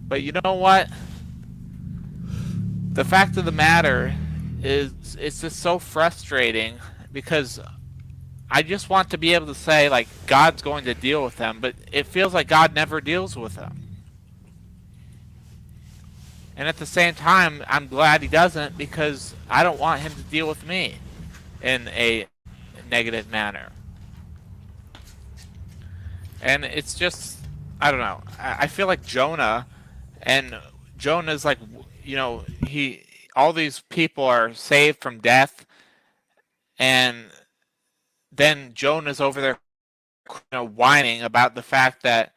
But you know what? The fact of the matter is, it's just so frustrating because I just want to be able to say, like, God's going to deal with them, but it feels like God never deals with them. And at the same time, I'm glad he doesn't because I don't want him to deal with me in a negative manner. And it's just, I don't know. I feel like Jonah, and Jonah's like, all these people are saved from death, and then Jonah's over there, whining about the fact that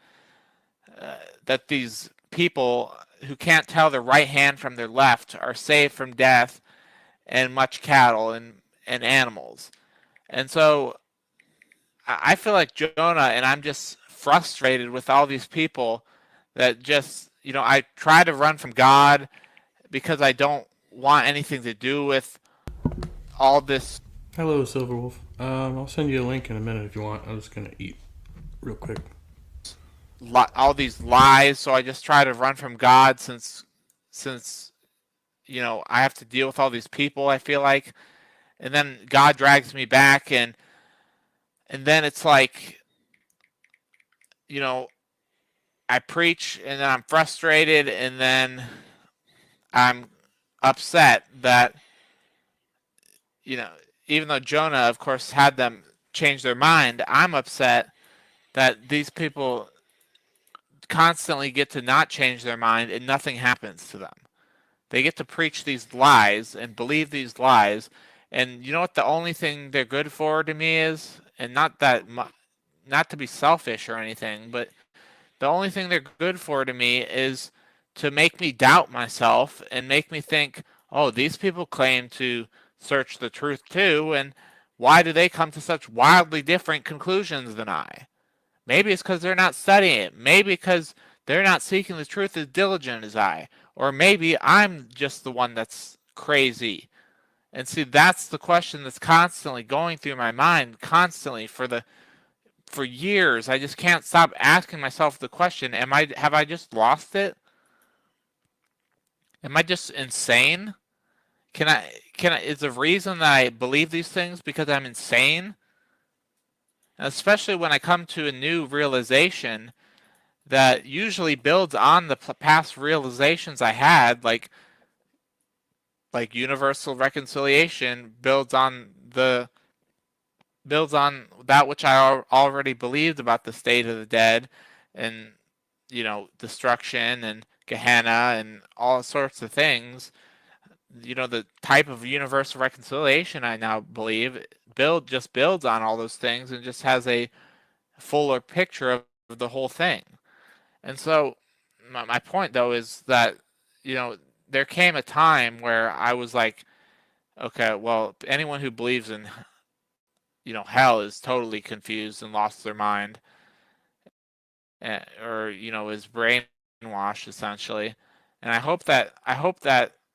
these people who can't tell their right hand from their left are saved from death and much cattle and animals. And so I feel like Jonah, and I'm just frustrated with all these people that just, I try to run from God because I don't want anything to do with all this, Hello, Silverwolf. I'll send you a link in a minute if you want. I'm just gonna eat real quick. all these lies. So I just try to run from God since I have to deal with all these people. I feel like, and then God drags me back, and then it's like, you know, I preach, and then I'm frustrated, and then I'm upset that, you know, even though Jonah, of course, had them change their mind, I'm upset that these people constantly get to not change their mind and nothing happens to them. They get to preach these lies and believe these lies, and you know what the only thing they're good for to me is, and not to be selfish or anything, but the only thing they're good for to me is to make me doubt myself and make me think, oh, these people claim to search the truth too, and why do they come to such wildly different conclusions than I? Maybe it's because they're not studying it. Maybe because they're not seeking the truth as diligent as I. Or maybe I'm just the one that's crazy. And see, that's the question that's constantly going through my mind, constantly for years. I just can't stop asking myself the question: have I just lost it? Am I just insane? Is the reason that I believe these things because I'm insane? Especially when I come to a new realization that usually builds on the past realizations I had, like universal reconciliation builds on that which I already believed about the state of the dead, and destruction and Gehenna and all sorts of things. The type of universal reconciliation I now believe builds on all those things and just has a fuller picture of the whole thing. And so my point though is that you know there came a time where I was like, okay, well, anyone who believes in hell is totally confused and lost their mind, or is brainwashed essentially. And I hope that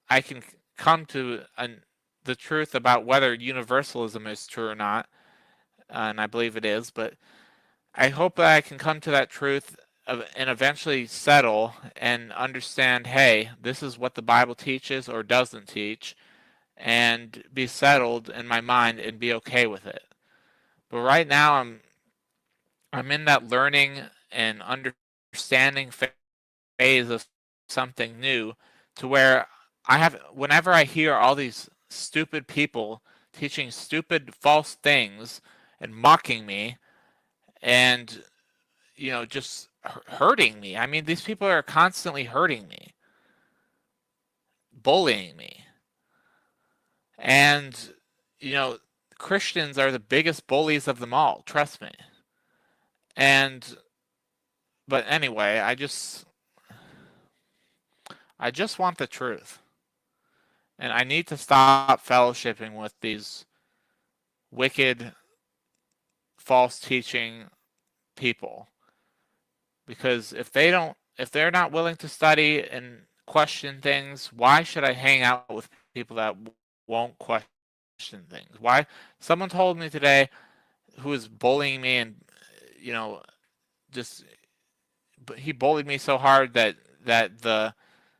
I can come to the truth about whether universalism is true or not, and I believe it is. But I hope that I can come to that truth and eventually settle and understand, hey, this is what the Bible teaches or doesn't teach, and be settled in my mind and be okay with it. But right now I'm in that learning and understanding phase of something new, to where whenever I hear all these stupid people teaching stupid false things and mocking me and just hurting me. I mean, these people are constantly hurting me, bullying me. And you know, Christians are the biggest bullies of them all, trust me. And but anyway, I just want the truth. And I need to stop fellowshipping with these wicked, false teaching people. Because if they're not willing to study and question things, why should I hang out with people that won't question things? Why? Someone told me today, who was bullying me, and you know just he bullied me so hard that that the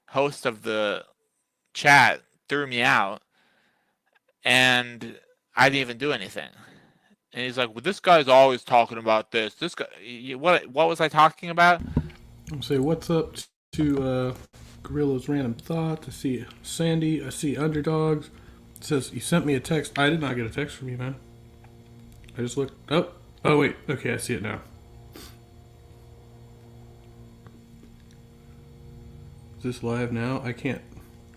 host of the chat threw me out, and I didn't even do anything. And he's like, "Well, this guy's always talking about this. This guy, what was I talking about?" I'll say what's up to Gorilla's Random Thoughts. I see Sandy. I see Underdogs. It says you sent me a text. I did not get a text from you, man. I just looked up. Oh wait, okay, I see it now. Is this live now? I can't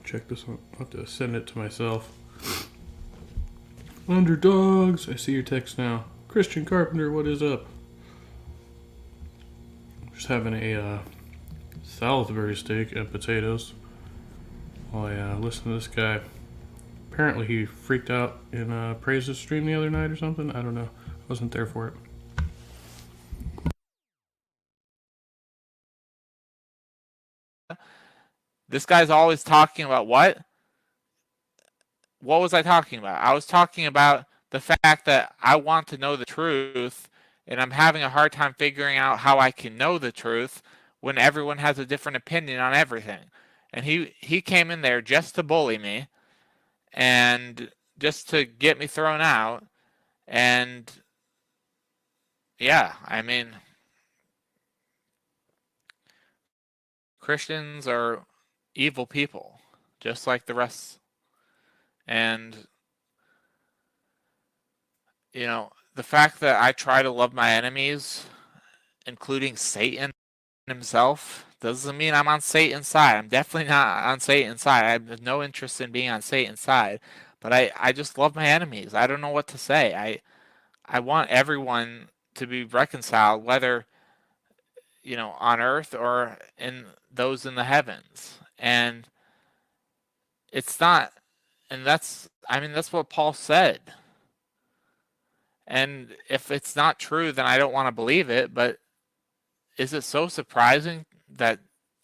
check this one. I'll have to send it to myself. Underdogs. I see your text now. Christian Carpenter, what is up? Just having a Salisbury steak and potatoes while I listen to this guy. Apparently he freaked out in Praise's stream the other night or something. I don't know. I wasn't there for it. This guy's always talking about what? What was I talking about? I was talking about the fact that I want to know the truth, and I'm having a hard time figuring out how I can know the truth when everyone has a different opinion on everything. And he came in there just to bully me and just to get me thrown out. And yeah, I mean, Christians are evil people, just like the rest. And, the fact that I try to love my enemies, including Satan himself, doesn't mean I'm on Satan's side. I'm definitely not on Satan's side. I have no interest in being on Satan's side. But I just love my enemies. I don't know what to say. I want everyone to be reconciled, whether, on earth or in those in the heavens. And it's not, and that's what Paul said. And if it's not true, then I don't want to believe it. But is it so surprising that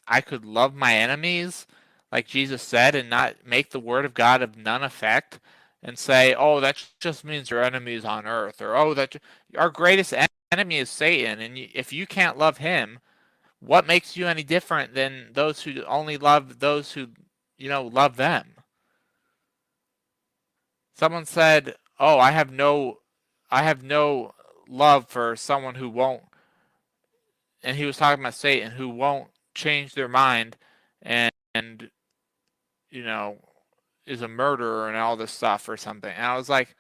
I could love my enemies, like Jesus said, and not make the word of God of none effect and say, oh, that just means your enemies on earth, or oh, that our greatest enemy is Satan, and if you can't love him, what makes you any different than those who only love those who, love them? Someone said, "Oh, I have no love for someone who won't," and he was talking about Satan, who won't change their mind and you know is a murderer and all this stuff or something. And I was like,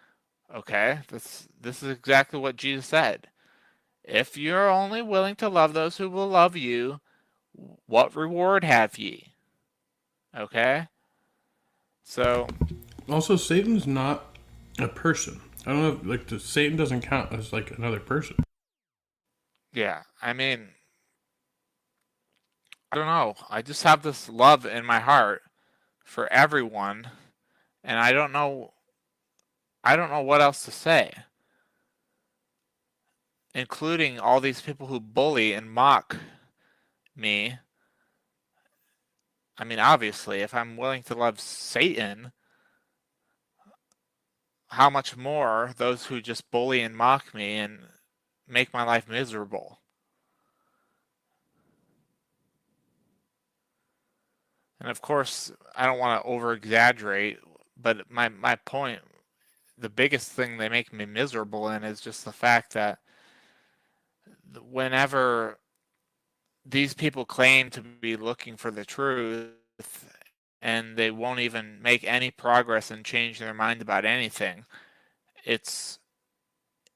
okay, this is exactly what Jesus said. If you're only willing to love those who will love you, what reward have ye? Okay? So, Also, Satan's not a person. I don't know. Satan doesn't count as like another person. yeah, I mean, I don't know. I just have this love in my heart for everyone, and I don't know what else to say, including all these people who bully and mock me. I mean, obviously, if I'm willing to love Satan, how much more those who just bully and mock me and make my life miserable. And of course, I don't want to over exaggerate, but my point, the biggest thing they make me miserable in is just the fact that whenever these people claim to be looking for the truth and they won't even make any progress and change their mind about anything, it's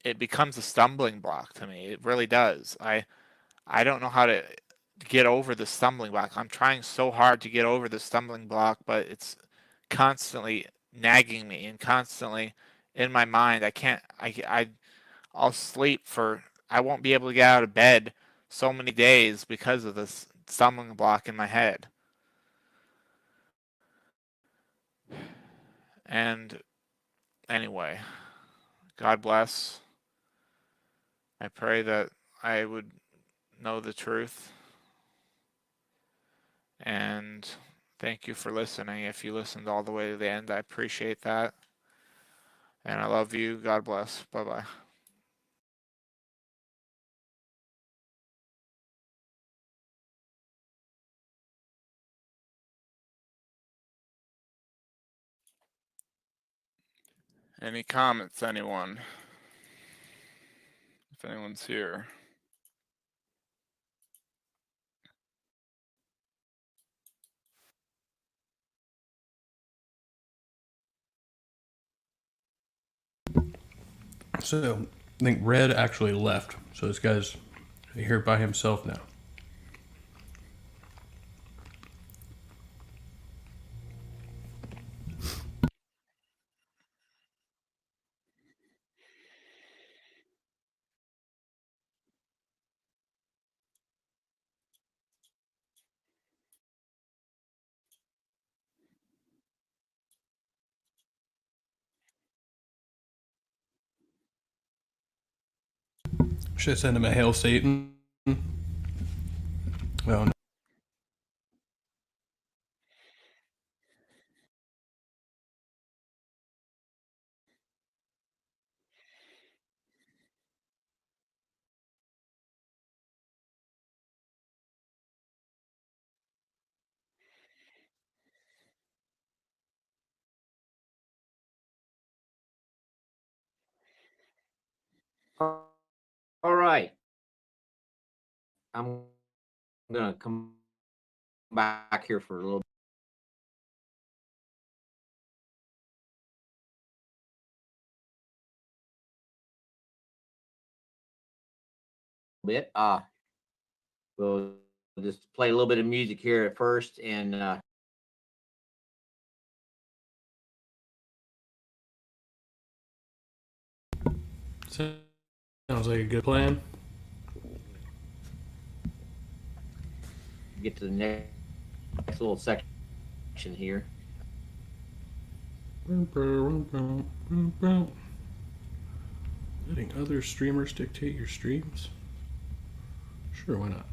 it becomes a stumbling block to me. It really does. I don't know how to get over the stumbling block. I'm trying so hard to get over the stumbling block, but it's constantly nagging me and constantly in my mind. I can't I'll sleep for I won't be able to get out of bed so many days because of this stumbling block in my head. And anyway, God bless. I pray that I would know the truth. And thank you for listening. If you listened all the way to the end, I appreciate that. And I love you. God bless. Bye bye. Any comments, anyone? If anyone's here. So I think Red actually left. So this guy's here by himself now. Should I send him a hail Satan? Oh no. All right. I'm gonna come back here for a little bit. We'll just play a little bit of music here at first, and Sounds like a good plan. get to the next little section here. Letting other streamers dictate your streams? Sure, why not?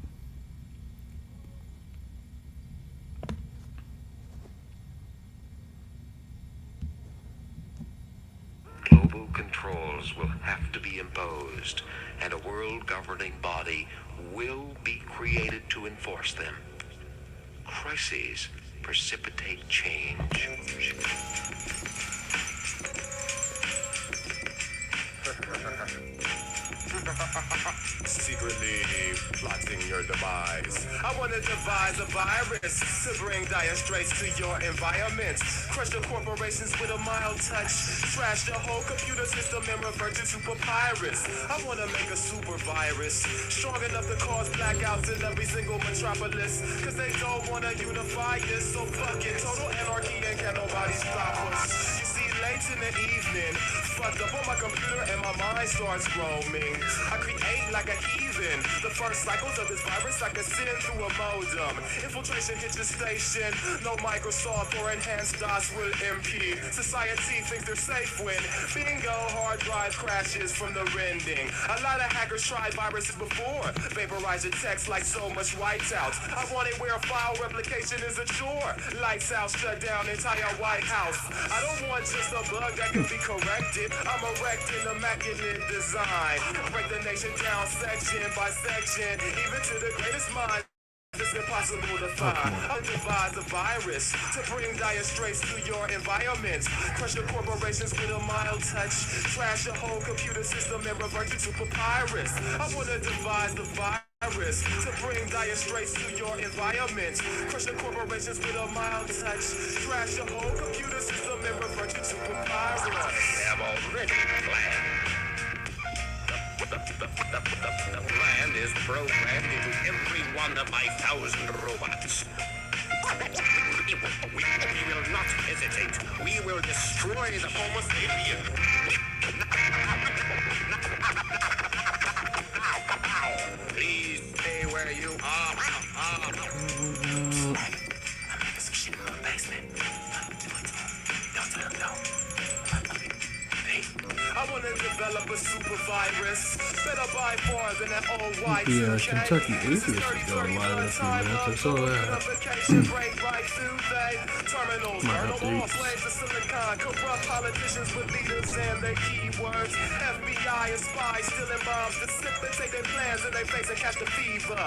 Global controls will have to be imposed, and a world governing body will be created to enforce them. Crises precipitate change. Secretly plotting your demise. I want to devise a virus to bring dire straits to your environment. Crush your corporations with a mild touch. Trash your whole computer system and revert it to papyrus. I want to make a super virus strong enough to cause blackouts in every single metropolis. Cause they don't want to unify us. So fuck it. Total anarchy and can nobody stop us. You see, late in the evening, fucked up on my computer and my mind starts roaming. I create like a heathen. The first cycles of this virus I can send through a modem. Infiltration hit your station. No Microsoft or enhanced DOS will impede. Society thinks they're safe when bingo hard drive crashes from the rending. A lot of hackers tried viruses before. Vaporize your text like so much whiteouts. I want it where file replication is a chore. Lights out, shut down entire White House. I don't want just a bug that can be corrected. I'm erecting immaculate design. Break the nation down section by section, even to the greatest mind. It's impossible to find. I'll devise a virus to bring dire straits to your environment. Crush your corporations with a mild touch. Trash your whole computer system and revert you to papyrus. I want to devise the virus to bring dire straits to your environment. Crush your corporations with a mild touch. Trash your whole computer system and revert you to papyrus. I have already planned. The plan is programmed into every one of my 1,000 robots. We will not hesitate. We will destroy the Homo sapien. Please stay where you are. I want to develop a super virus, better by far than that old white The Kentucky Atheist is going live in a few minutes. I saw that. What do they? Terminals, My burn them all, updates. slaves of silicon, corrupt politicians with leaders and their keywords. FBI and spies stealing bombs, precipitating plans in their face and catch the fever.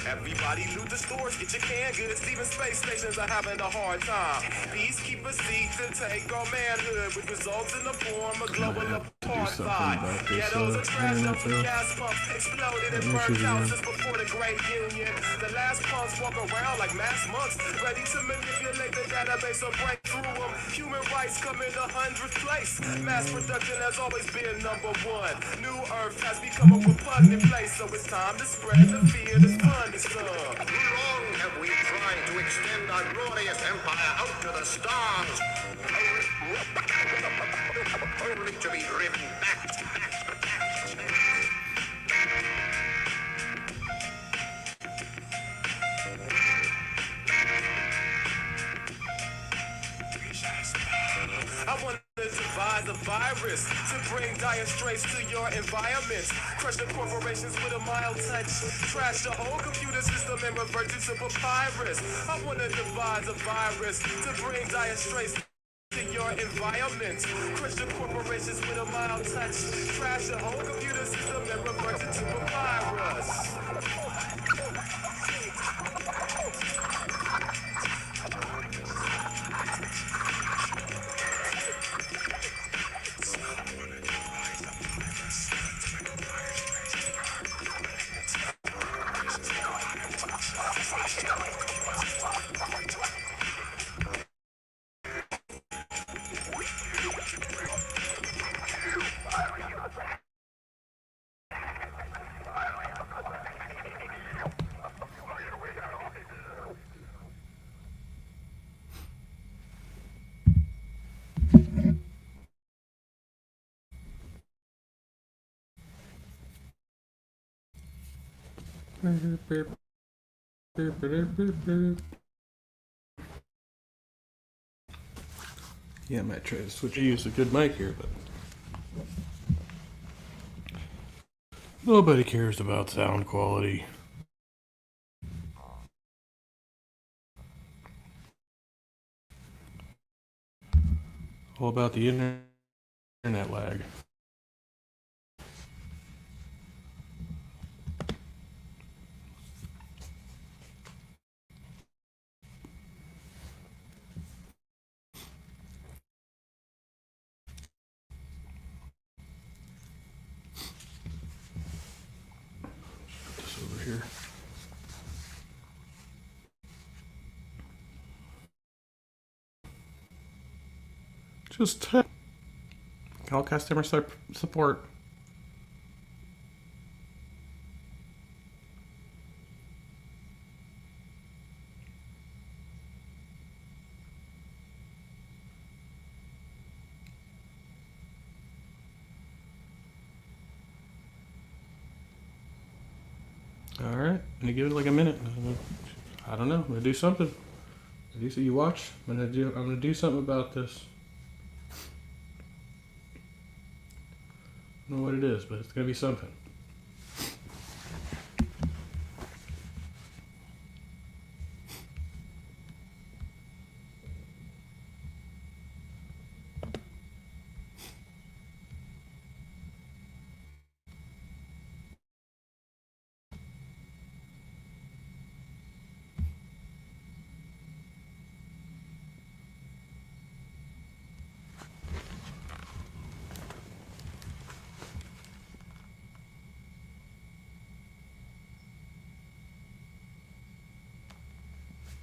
Everybody loot the stores, get your canned goods. Even space stations are having a hard time. Peacekeepers seek to take our manhood, which results in the form of global have to do something apartheid. about this, Ghettos and trash internet, dumps with though. gas pumps exploded and Let me burnt see again. houses before the Great Union. The last punks walk around like mass monks, ready to manipulate the database or break through them. Human rights come in the 100th place. Mass production has always been number one. New Earth has become a repugnant place, so it's time to spread the fear that's fun to some. Long have we tried to extend our glorious empire out to the stars, only to be driven back. I want to devise a virus to bring dire straits to your environment. Crush the corporations with a mild touch. Trash the whole computer system and revert it to papyrus. I want to devise a virus to bring dire straits to your environment. Crush the corporations with a mild touch. Trash the whole computer system and revert it to papyrus. Yeah, I might try to switch. I use a good mic here, but nobody cares about sound quality. All about the internet lag. This over here. Just call customer support. All right, I'm gonna give it like a minute. I don't know. I'm gonna do something. You watch. I'm gonna do something about this. I don't know what it is, but it's gonna be something.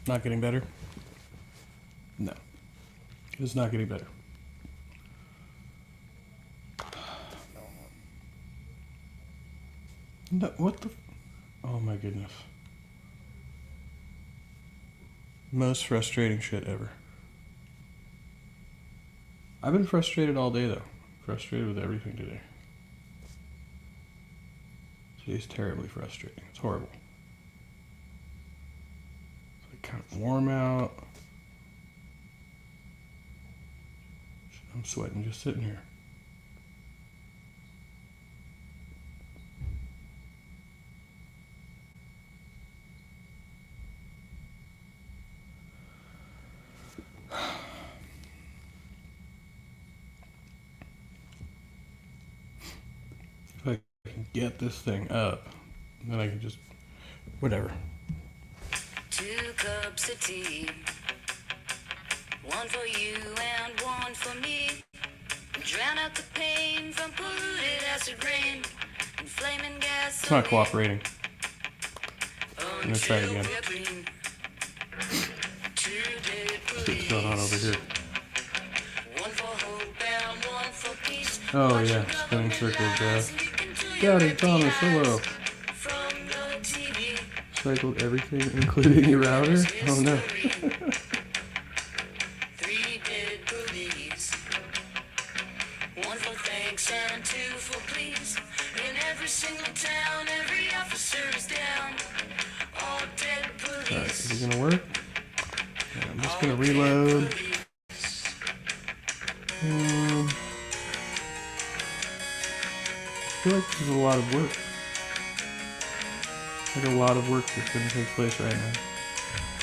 Not getting better? No. It's not getting better. No, what the? Oh my goodness. Most frustrating shit ever. I've been frustrated all day though. Frustrated with everything today. Today's terribly frustrating. It's horrible. It's like kind of warm out. I'm sweating just sitting here. get this thing up. And then I can just, whatever. 2 cups of tea, 1 for you and 1 for me. Drown out the pain from polluted acid rain and flaming gas. It's not cooperating. I'm gonna try it again. See what's going on over here. Oh yeah, spinning circle of death. Doubting Thomas, hello. Cycled everything, including your router? Oh no. 3 dead police. 1 for thanks and 2 for please. In every single town, every officer is down. All dead police. Alright, is it gonna work? Yeah, I'm just gonna reload. I feel like this is a lot of work. Like a lot of work that's gonna take place right now.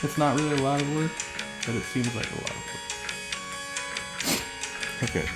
It's not really a lot of work, but it seems like a lot of work. Okay.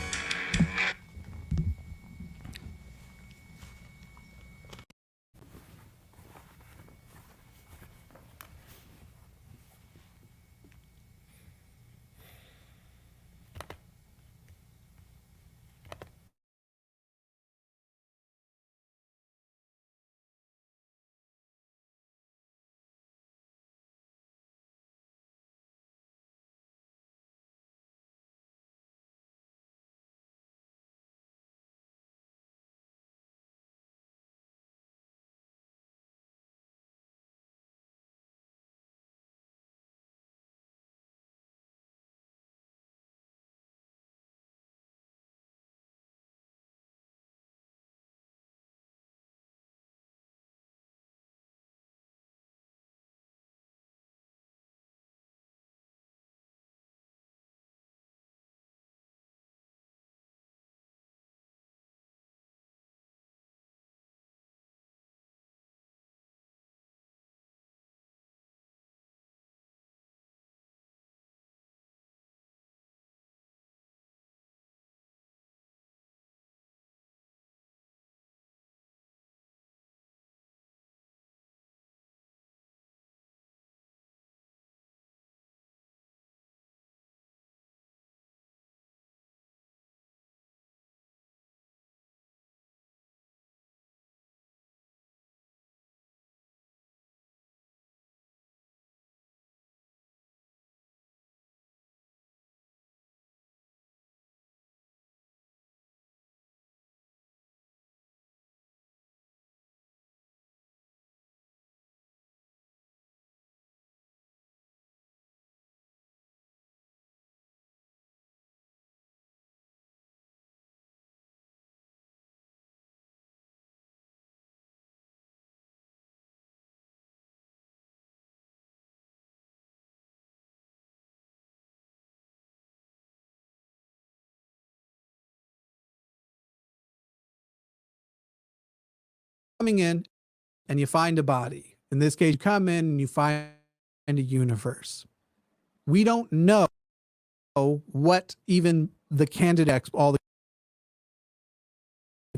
Coming in and you find a body. In this case, you come in and you find a universe. We don't know what even the all the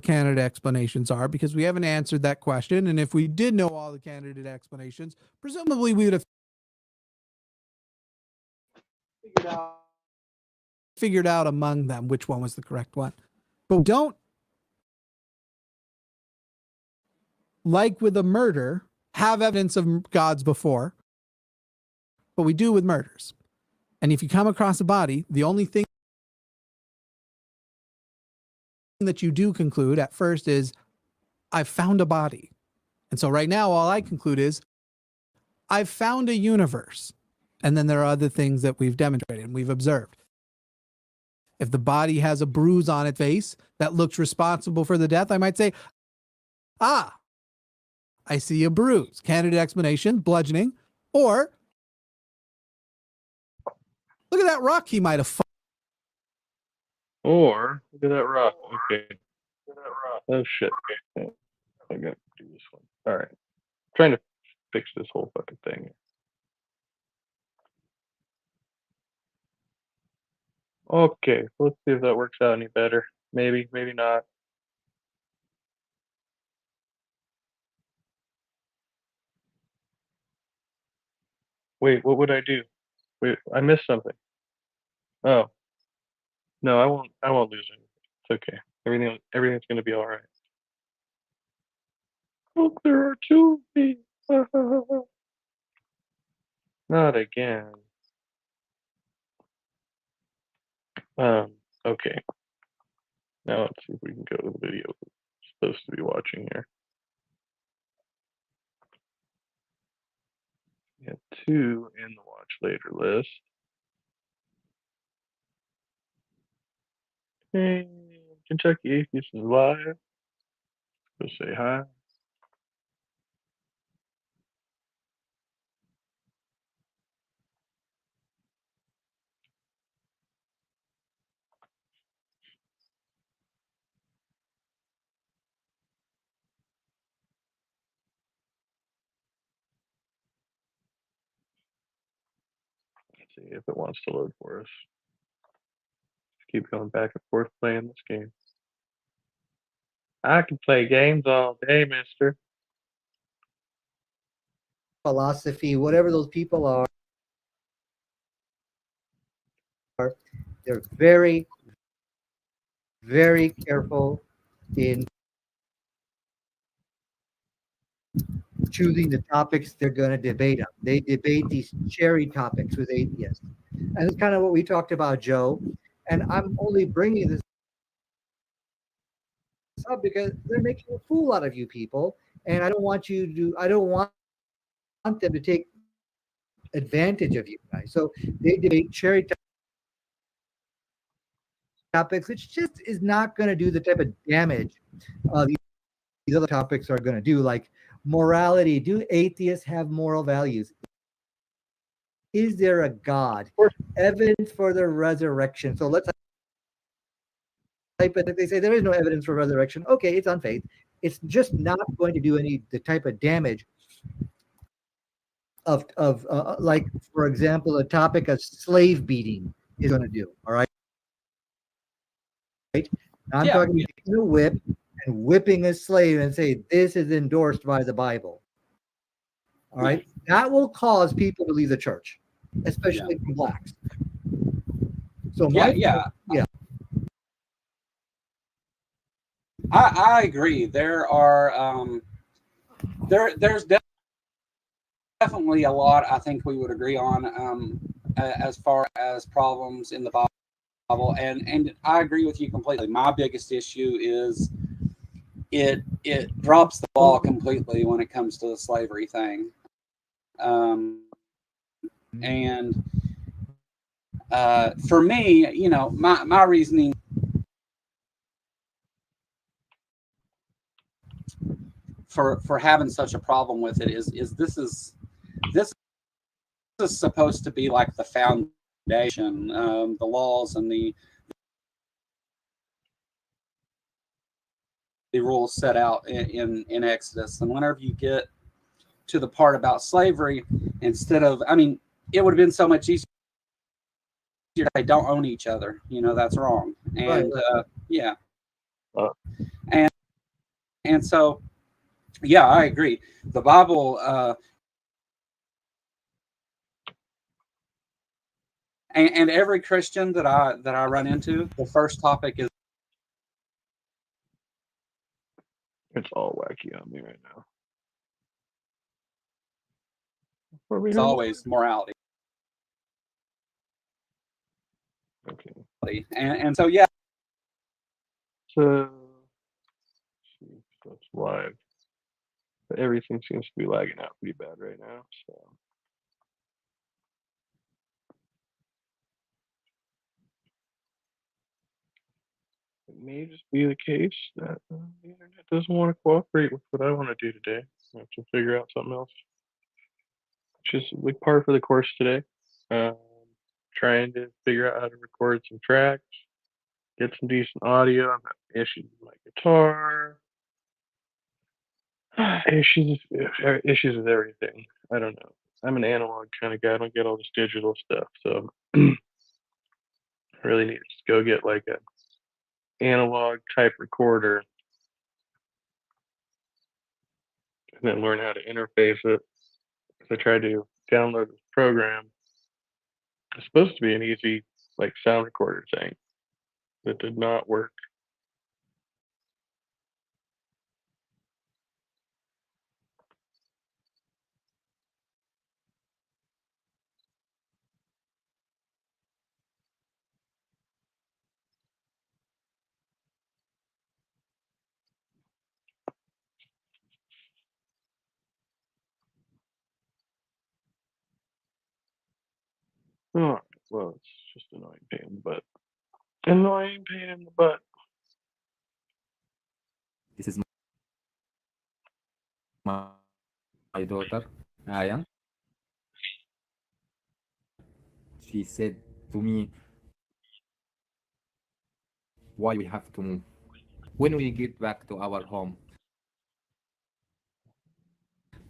candidate explanations are because we haven't answered that question. And if we did know all the candidate explanations, presumably we would have figured out among them which one was the correct one. But we don't, like with a murder, have evidence of gods before, but we do with murders. And if you come across a body, the only thing that you do conclude at first is, I've found a body. And so right now, all I conclude is, I've found a universe. And then there are other things that we've demonstrated and we've observed. If the body has a bruise on its face that looks responsible for the death, I might say, I see a bruise. Candidate explanation, bludgeoning. Or, look at that rock he might have. Or, look at that rock. Okay. Oh shit. Okay. I gotta do this one. Alright. Trying to fix this whole fucking thing. Okay, let's see if that works out any better. Maybe, maybe not. Wait, what would I do? Wait, I missed something. Oh, no, I won't lose anything. It's okay. Everything's gonna be all right. Oh, there are two of me. Not again. Okay. Now let's see if we can go to the video we're supposed to be watching here. We have two in the watch later list. Hey, Kentucky Atheist is live. Go say hi. Let's see if it wants to load for us. Just keep going back and forth playing this game. I can play games all day, mister. Philosophy, whatever those people are, they're very, very careful in choosing the topics they're going to debate on. They debate these cherry topics with atheists. And it's kind of what we talked about, Joe. And I'm only bringing this up because they're making a fool out of you people. And I don't want them to take advantage of you guys. So they debate cherry topics, which just is not going to do the type of damage these other topics are going to do, like morality. Do atheists have moral values? Is there a God? Evidence for the resurrection. So let's type it. They say there is no evidence for resurrection. Okay, it's on faith. It's just not going to do the type of damage of like, for example, a topic of slave beating is going to do. All right. Now I'm talking taking a whip and whipping a slave and say this is endorsed by the Bible. All right, that will cause people to leave the church, especially from blacks. So I agree. There are there's definitely a lot I think we would agree on as far as problems in the Bible, and I agree with you completely. My biggest issue is it drops the ball completely when it comes to the slavery thing, and for me, you know, my reasoning for having such a problem with it is this is supposed to be like the foundation, the laws and the rules set out in Exodus. And whenever you get to the part about slavery, instead of, I mean, it would have been so much easier. They don't own each other. You know, that's wrong. And yeah. And so, yeah, I agree. The Bible, and every Christian that I run into, the first topic is, It's all wacky on me right now. it's always morality. Okay. And so, yeah. So it's live. But everything seems to be lagging out pretty bad right now. So it may just be the case that the internet doesn't want to cooperate with what I want to do today. I have to figure out something else. Which is like par for the course today. Trying to figure out how to record some tracks, get some decent audio. I'm having issues with my guitar. Issues with everything. I don't know. I'm an analog kind of guy. I don't get all this digital stuff. So I really need to just go get like a analog type recorder and then learn how to interface it. I tried to download this program. It's supposed to be an easy like sound recorder thing that did not work. Oh, well, it's just annoying pain in the butt. Annoying pain in the butt. This is my daughter, Aya. She said to me, why we have to move? When we get back to our home,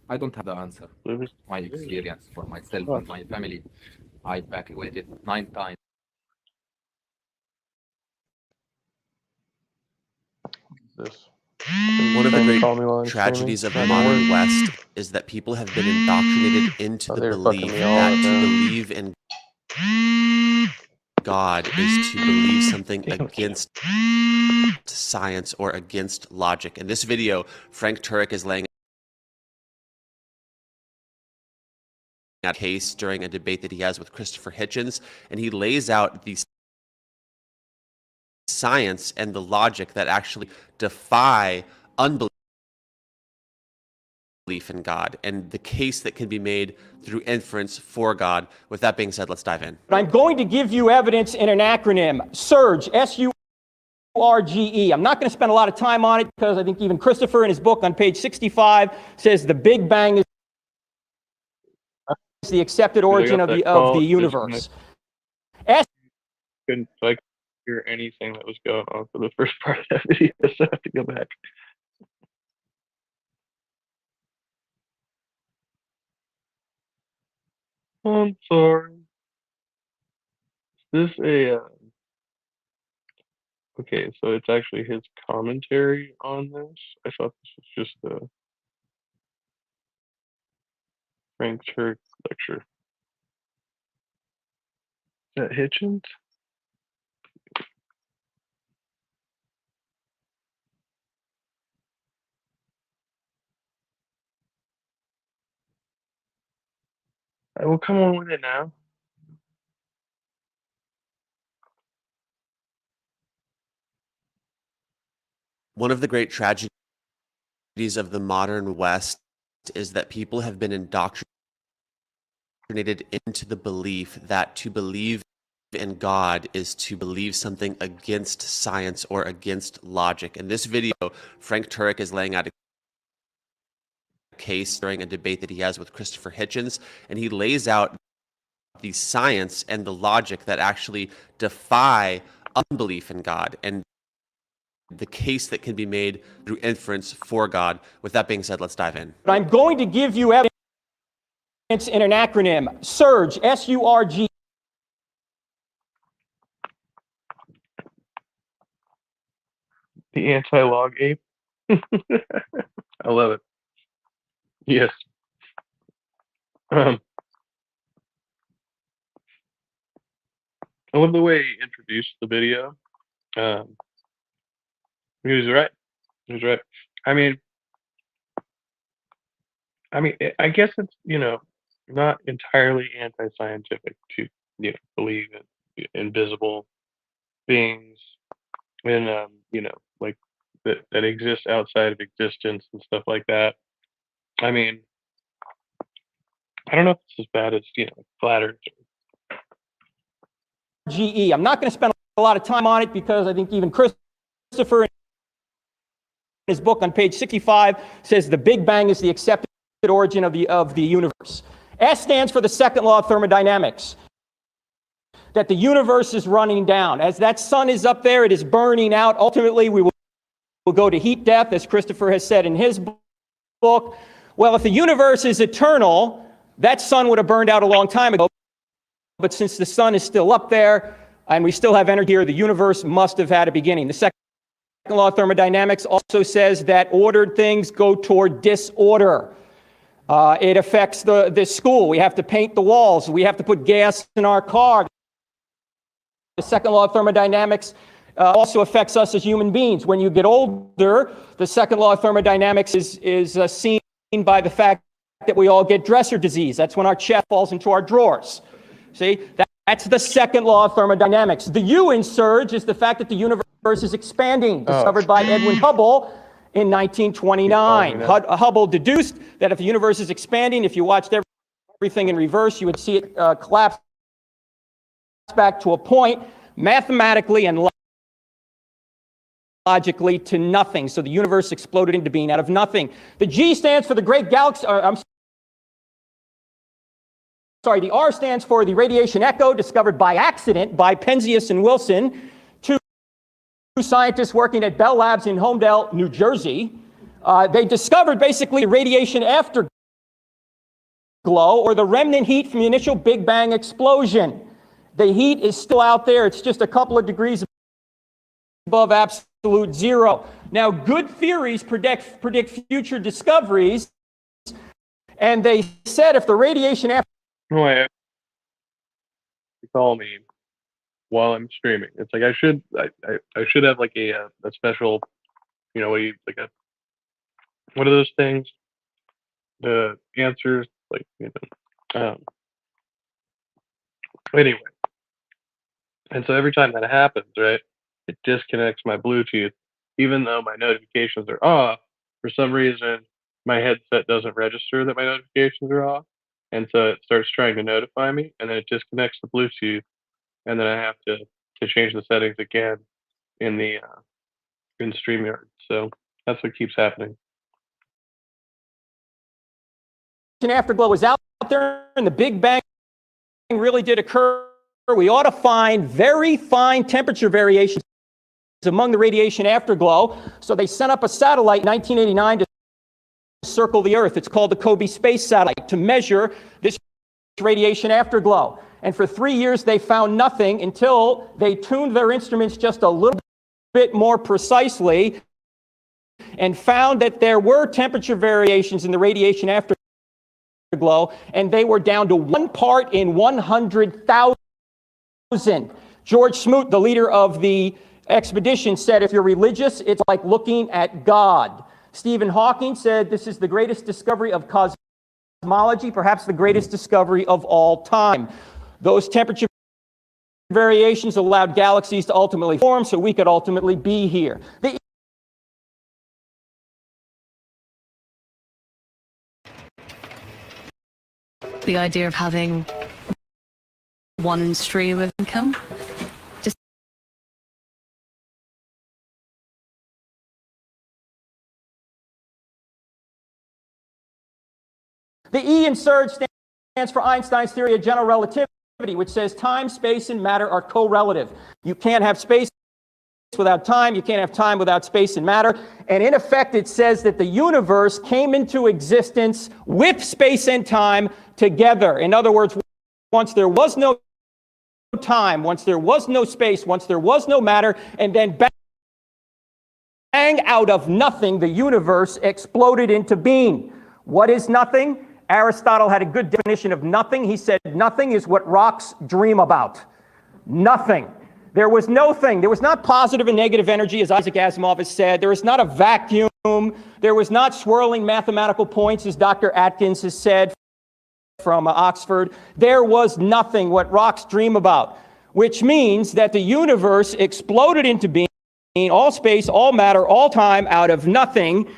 I don't have the answer. My experience for myself and my family, I evacuated 9 times. This. One of the Trying to great call me while I'm tragedies of the streaming. modern West is that people have been indoctrinated into Oh, the they're fucking belief me all that up to now. believe in God is to believe something against science or against logic. In this video, Frank Turek is laying out a case during a debate that he has with Christopher Hitchens, and he lays out the science and the logic that actually defy unbelief in God and the case that can be made through inference for God. With that being said, let's dive in. But I'm going to give you evidence in an acronym, SURGE, S-U-R-G-E. I'm not going to spend a lot of time on it because I think even Christopher in his book on page 65 says the Big Bang is the accepted origin of the universe. Couldn't like hear anything that was going on for the first part of that video, so I have to go back. I'm sorry. Is this a okay, so it's actually his commentary on this. I thought this was just the Frank Turek lecture. Is that Hitchens? I will come on with it now. One of the great tragedies of the modern West is that people have been indoctrinated into the belief that to believe in God is to believe something against science or against logic. In this video, Frank Turek is laying out a case during a debate that he has with Christopher Hitchens, and he lays out the science and the logic that actually defy unbelief in God and the case that can be made through inference for God. With that being said, let's dive in. But I'm going to give you evidence in an acronym, SURGE, S-U-R-G. The anti-log ape. I love it. Yes. I love the way he introduced the video. He was right. He was right. I mean, I guess it's, not entirely anti-scientific to, believe in invisible beings and, like that exist outside of existence and stuff like that. I mean, I don't know if it's as bad as, flat Earth. GE. I'm not going to spend a lot of time on it because I think even Christopher in his book on page 65 says the Big Bang is the accepted origin of the universe. S stands for the second law of thermodynamics, that the universe is running down. As that sun is up there, it is burning out. Ultimately, we will go to heat death, as Christopher has said in his book. Well, if the universe is eternal, that sun would have burned out a long time ago. But since the sun is still up there and we still have energy here, the universe must have had a beginning. The second law of thermodynamics also says that ordered things go toward disorder. It affects the school. We have to paint the walls. We have to put gas in our car. The second law of thermodynamics also affects us as human beings. When you get older, the second law of thermodynamics is seen by the fact that we all get dresser disease. That's when our chest falls into our drawers. See, that's the second law of thermodynamics. The U in surge is the fact that the universe is expanding, discovered by Edwin Hubble in 1929. Hubble deduced that if the universe is expanding, if you watched everything in reverse, you would see it collapse back to a point mathematically and logically to nothing. So the universe exploded into being out of nothing. The G stands for the great galaxy. The R stands for the radiation echo, discovered by accident by Penzias and Wilson, two scientists working at Bell Labs in Homedale, New Jersey. They discovered basically radiation afterglow, or the remnant heat from the initial Big Bang explosion. The heat is still out there. It's just a couple of degrees above absolute zero. Now, good theories predict future discoveries, and they said if the radiation after you call me while I'm streaming. It's like I should have like a special, you know, like a what are those things? The answers, like, you know. Anyway, and so every time that happens, right, it disconnects my Bluetooth, even though my notifications are off. For some reason, my headset doesn't register that my notifications are off. And so it starts trying to notify me, and then it disconnects the Bluetooth, and then I have to change the settings again in the in StreamYard. So that's what keeps happening. Afterglow was out there, and the Big Bang really did occur. We ought to find very fine temperature variations among the radiation afterglow. So they sent up a satellite in 1989 to circle the Earth. It's called the Kobe Space Satellite, to measure this radiation afterglow. And for 3 years, they found nothing until they tuned their instruments just a little bit more precisely and found that there were temperature variations in the radiation afterglow, and they were down to 1 part in 100,000. George Smoot, the leader of the expedition, said, if you're religious, it's like looking at God. Stephen Hawking said this is the greatest discovery of cosmology, perhaps the greatest discovery of all time. Those temperature variations allowed galaxies to ultimately form so we could ultimately be here. The idea of having one stream of income. The E in surge stands for Einstein's theory of general relativity, which says time, space, and matter are correlative. You can't have space without time. You can't have time without space and matter. And in effect, it says that the universe came into existence with space and time together. In other words, once there was no time, once there was no space, once there was no matter, and then bang, out of nothing, the universe exploded into being. What is nothing? Aristotle had a good definition of nothing. He said, nothing is what rocks dream about. Nothing. There was no thing. There was not positive and negative energy, as Isaac Asimov has said. There was not a vacuum. There was not swirling mathematical points, as Dr. Atkins has said from Oxford. There was nothing, what rocks dream about, which means that the universe exploded into being, all space, all matter, all time, out of nothing.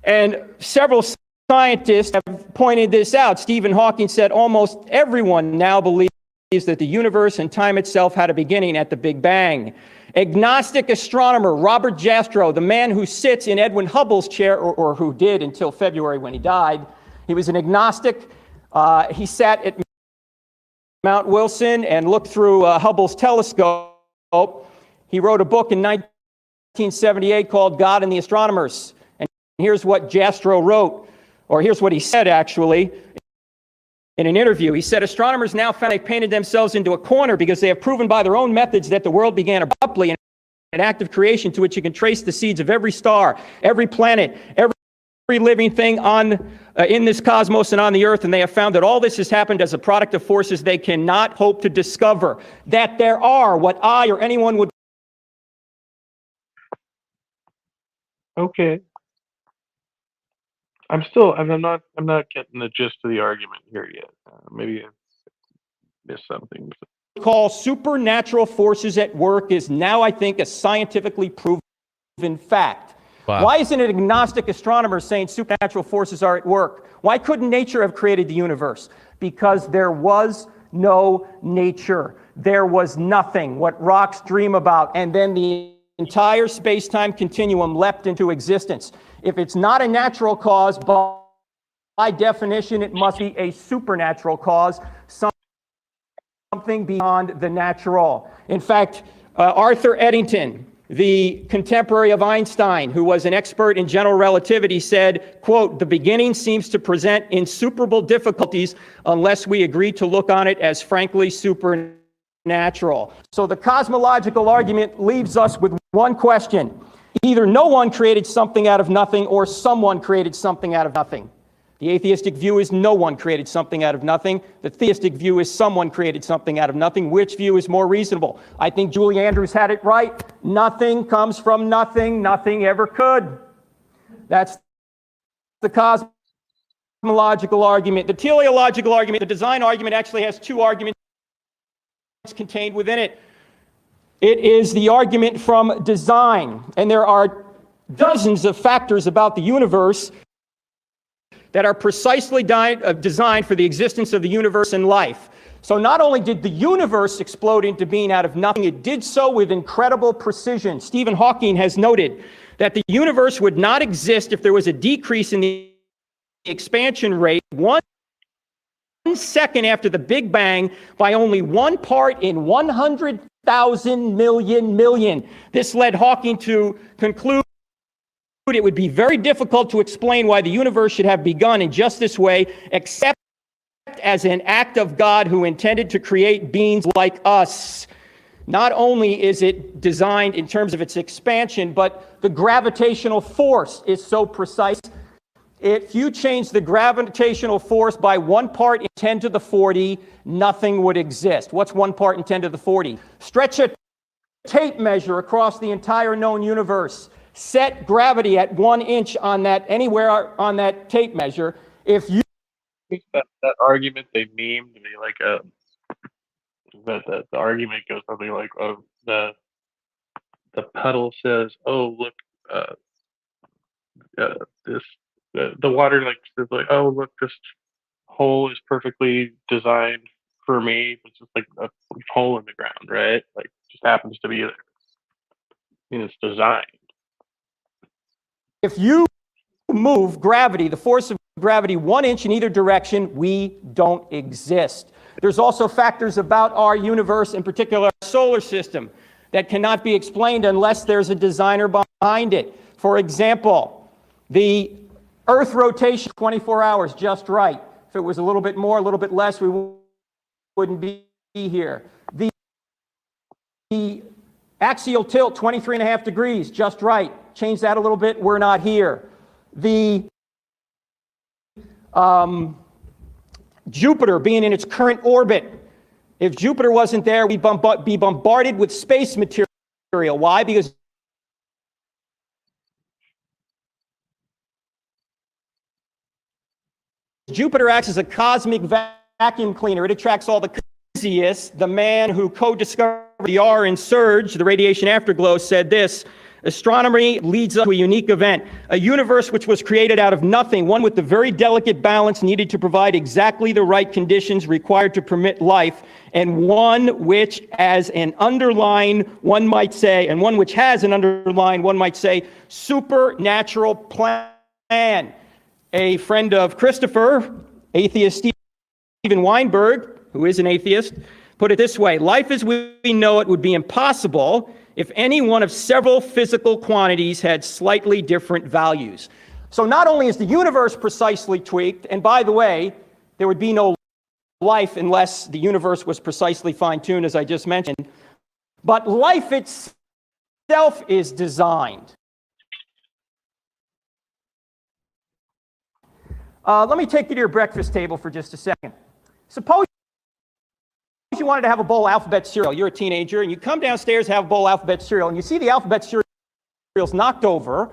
And several scientists have pointed this out. Stephen Hawking said almost everyone now believes that the universe and time itself had a beginning at the Big Bang. Agnostic astronomer Robert Jastrow, the man who sits in Edwin Hubble's chair, or who did until February when he died, he was an agnostic. He sat at Mount Wilson and looked through Hubble's telescope. He wrote a book in 1978 called God and the Astronomers. And here's what Jastrow wrote. Or here's what he said, actually, in an interview. He said, astronomers now found they've painted themselves into a corner because they have proven by their own methods that the world began abruptly in an act of creation to which you can trace the seeds of every star, every planet, every living thing in this cosmos and on the earth, and they have found that all this has happened as a product of forces they cannot hope to discover. That there are what I or anyone would. Okay. I'm not getting the gist of the argument here yet. Maybe I missed something. Call supernatural forces at work is now, I think, a scientifically proven fact. Wow. Why isn't an agnostic astronomer saying supernatural forces are at work? Why couldn't nature have created the universe? Because there was no nature. There was nothing, what rocks dream about, and then the entire space-time continuum leapt into existence. If it's not a natural cause, by definition, it must be a supernatural cause, something beyond the natural. In fact, Arthur Eddington, the contemporary of Einstein, who was an expert in general relativity, said, quote, "The beginning seems to present insuperable difficulties unless we agree to look on it as frankly supernatural." So the cosmological argument leaves us with one question. Either no one created something out of nothing, or someone created something out of nothing. The atheistic view is no one created something out of nothing. The theistic view is someone created something out of nothing. Which view is more reasonable? I think Julie Andrews had it right. Nothing comes from nothing. Nothing ever could. That's the cosmological argument. The teleological argument, the design argument, actually has two arguments contained within it. It is the argument from design, and there are dozens of factors about the universe that are precisely designed for the existence of the universe and life. So not only did the universe explode into being out of nothing, it did so with incredible precision. Stephen Hawking has noted that the universe would not exist if there was a decrease in the expansion rate 1 second after the Big Bang by only 1 part in 100,000 million. This led Hawking to conclude it would be very difficult to explain why the universe should have begun in just this way, except as an act of God who intended to create beings like us. Not only is it designed in terms of its expansion, but the gravitational force is so precise. If you change the gravitational force by 1 part in 10 to the 40, nothing would exist. What's 1 part in 10 to the 40? Stretch a tape measure across the entire known universe. Set gravity at 1 inch on that, anywhere on that tape measure. If you that argument they memed me like the argument goes something like, oh, the puddle says, oh look, this the water like says like, oh look, this hole is perfectly designed for me. It's just like a hole in the ground, right? Like just happens to be there. I mean, it's designed. If you move gravity, the force of gravity, 1 inch in either direction, we don't exist. There's also factors about our universe, in particular our solar system, that cannot be explained unless there's a designer behind it. For example, the Earth rotation 24 hours just right. If it was a little bit more, a little bit less, we wouldn't be here. The axial tilt 23.5 degrees, just right. Change that a little bit, we're not here. The Jupiter being in its current orbit. If Jupiter wasn't there, we'd be bombarded with space material. Why? Because Jupiter acts as a cosmic vacuum cleaner. It attracts all the craziest. The man who co-discovered the R in surge, the radiation afterglow, said this: astronomy leads us to a unique event, a universe which was created out of nothing, one with the very delicate balance needed to provide exactly the right conditions required to permit life, and one which as an underlying, one might say, and one which has an underlying, one might say, supernatural plan. A friend of Christopher, atheist Steven Weinberg, who is an atheist, put it this way: life as we know it would be impossible if any one of several physical quantities had slightly different values. So not only is the universe precisely tweaked, and by the way, there would be no life unless the universe was precisely fine-tuned, as I just mentioned, but life itself is designed. Let me take you to your breakfast table for just a second. Suppose you wanted to have a bowl of alphabet cereal. You're a teenager, and you come downstairs, have a bowl of alphabet cereal, and you see the alphabet cereal's knocked over,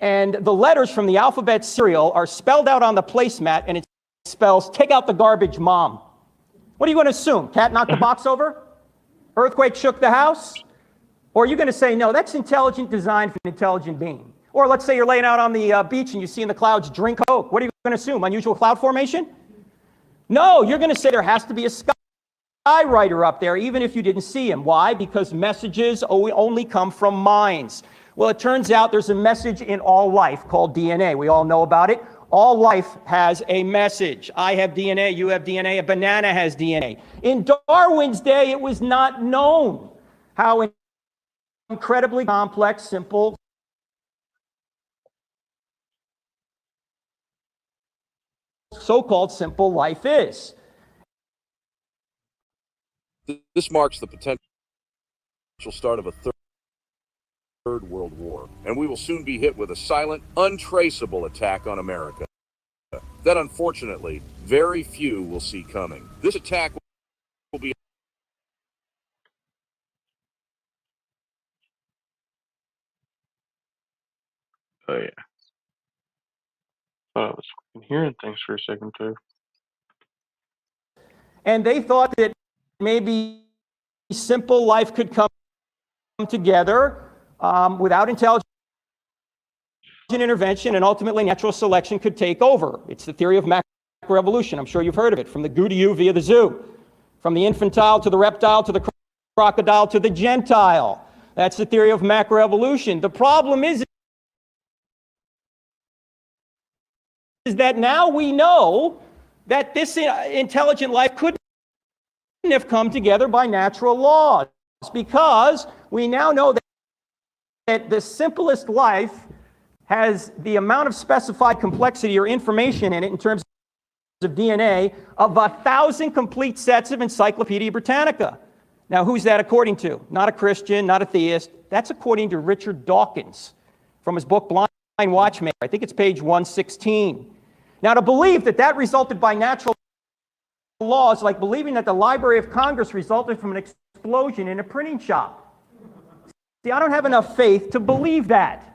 and the letters from the alphabet cereal are spelled out on the placemat, and it spells, "Take out the garbage, Mom." What are you going to assume? Cat knocked the box over? Earthquake shook the house? Or are you going to say, no, that's intelligent design for an intelligent being? Or let's say you're laying out on the beach and you see in the clouds, "Drink Coke." What are you going to assume? Unusual cloud formation? No, you're going to say there has to be a skywriter up there, even if you didn't see him. Why? Because messages only come from minds. Well, it turns out there's a message in all life called DNA. We all know about it. All life has a message. I have DNA, you have DNA, a banana has DNA. In Darwin's day, it was not known how incredibly complex, simple, so-called simple life is. This marks the potential start of a third world war, and we will soon be hit with a silent, untraceable attack on America that unfortunately very few will see coming. This attack will be Oh yeah. I was hearing things for a second too. And they thought that maybe simple life could come together without intelligent intervention, and ultimately natural selection could take over. It's the theory of macroevolution. I'm sure you've heard of it, from the goo to you via the zoo, from the infantile to the reptile to the crocodile to the gentile. That's the theory of macroevolution. The problem is that now we know that this intelligent life couldn't have come together by natural laws, because we now know that the simplest life has the amount of specified complexity or information in it in terms of DNA of 1,000 complete sets of Encyclopedia Britannica. Now, who's that according to? Not a Christian, not a theist. That's according to Richard Dawkins from his book Blind Watchmaker. I think it's page 116. Now, to believe that that resulted by natural laws, like believing that the Library of Congress resulted from an explosion in a printing shop. See, I don't have enough faith to believe that.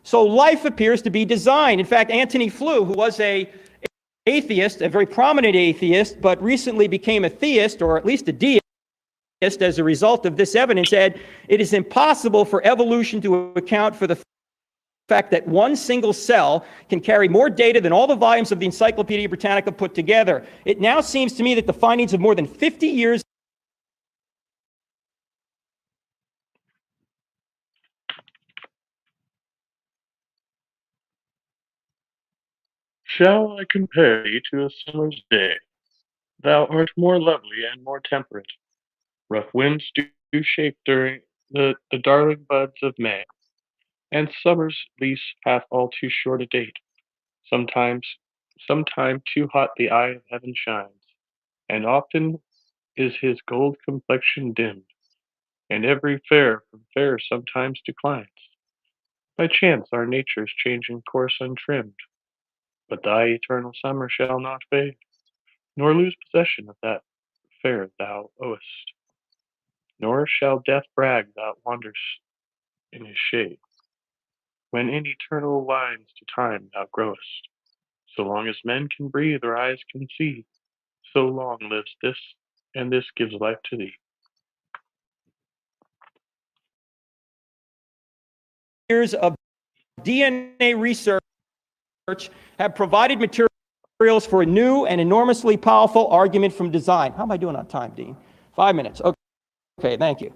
So life appears to be designed. In fact, Antony Flew, who was an atheist, a very prominent atheist, but recently became a theist, or at least a deist, as a result of this evidence, said it is impossible for evolution to account for the fact that one single cell can carry more data than all the volumes of the Encyclopedia Britannica put together. It now seems to me that the findings of more than 50 years Shall I compare thee to a summer's day? Thou art more lovely and more temperate. Rough winds do shake during the darling buds of May, and summer's lease hath all too short a date. Sometime too hot the eye of heaven shines, and often is his gold complexion dimmed, and every fair from fair sometimes declines. By chance our nature's changing course untrimmed, but thy eternal summer shall not fade, nor lose possession of that fair thou owest. Nor shall death brag thou wanderest in his shade, when in eternal lines to time thou growest. So long as men can breathe or eyes can see, so long lives this, and this gives life to thee. years of DNA research have provided materials for a new and enormously powerful argument from design. How am I doing on time, Dean? 5 minutes. Okay, thank you.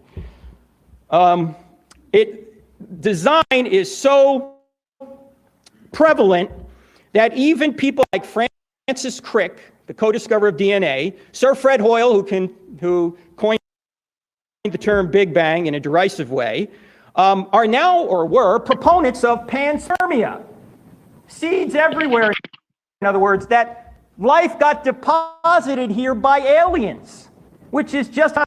Design is so prevalent that even people like Francis Crick, the co-discoverer of DNA, Sir Fred Hoyle, who coined the term Big Bang in a derisive way, are now, or were, proponents of panspermia. Seeds everywhere, in other words, that life got deposited here by aliens, which is just how...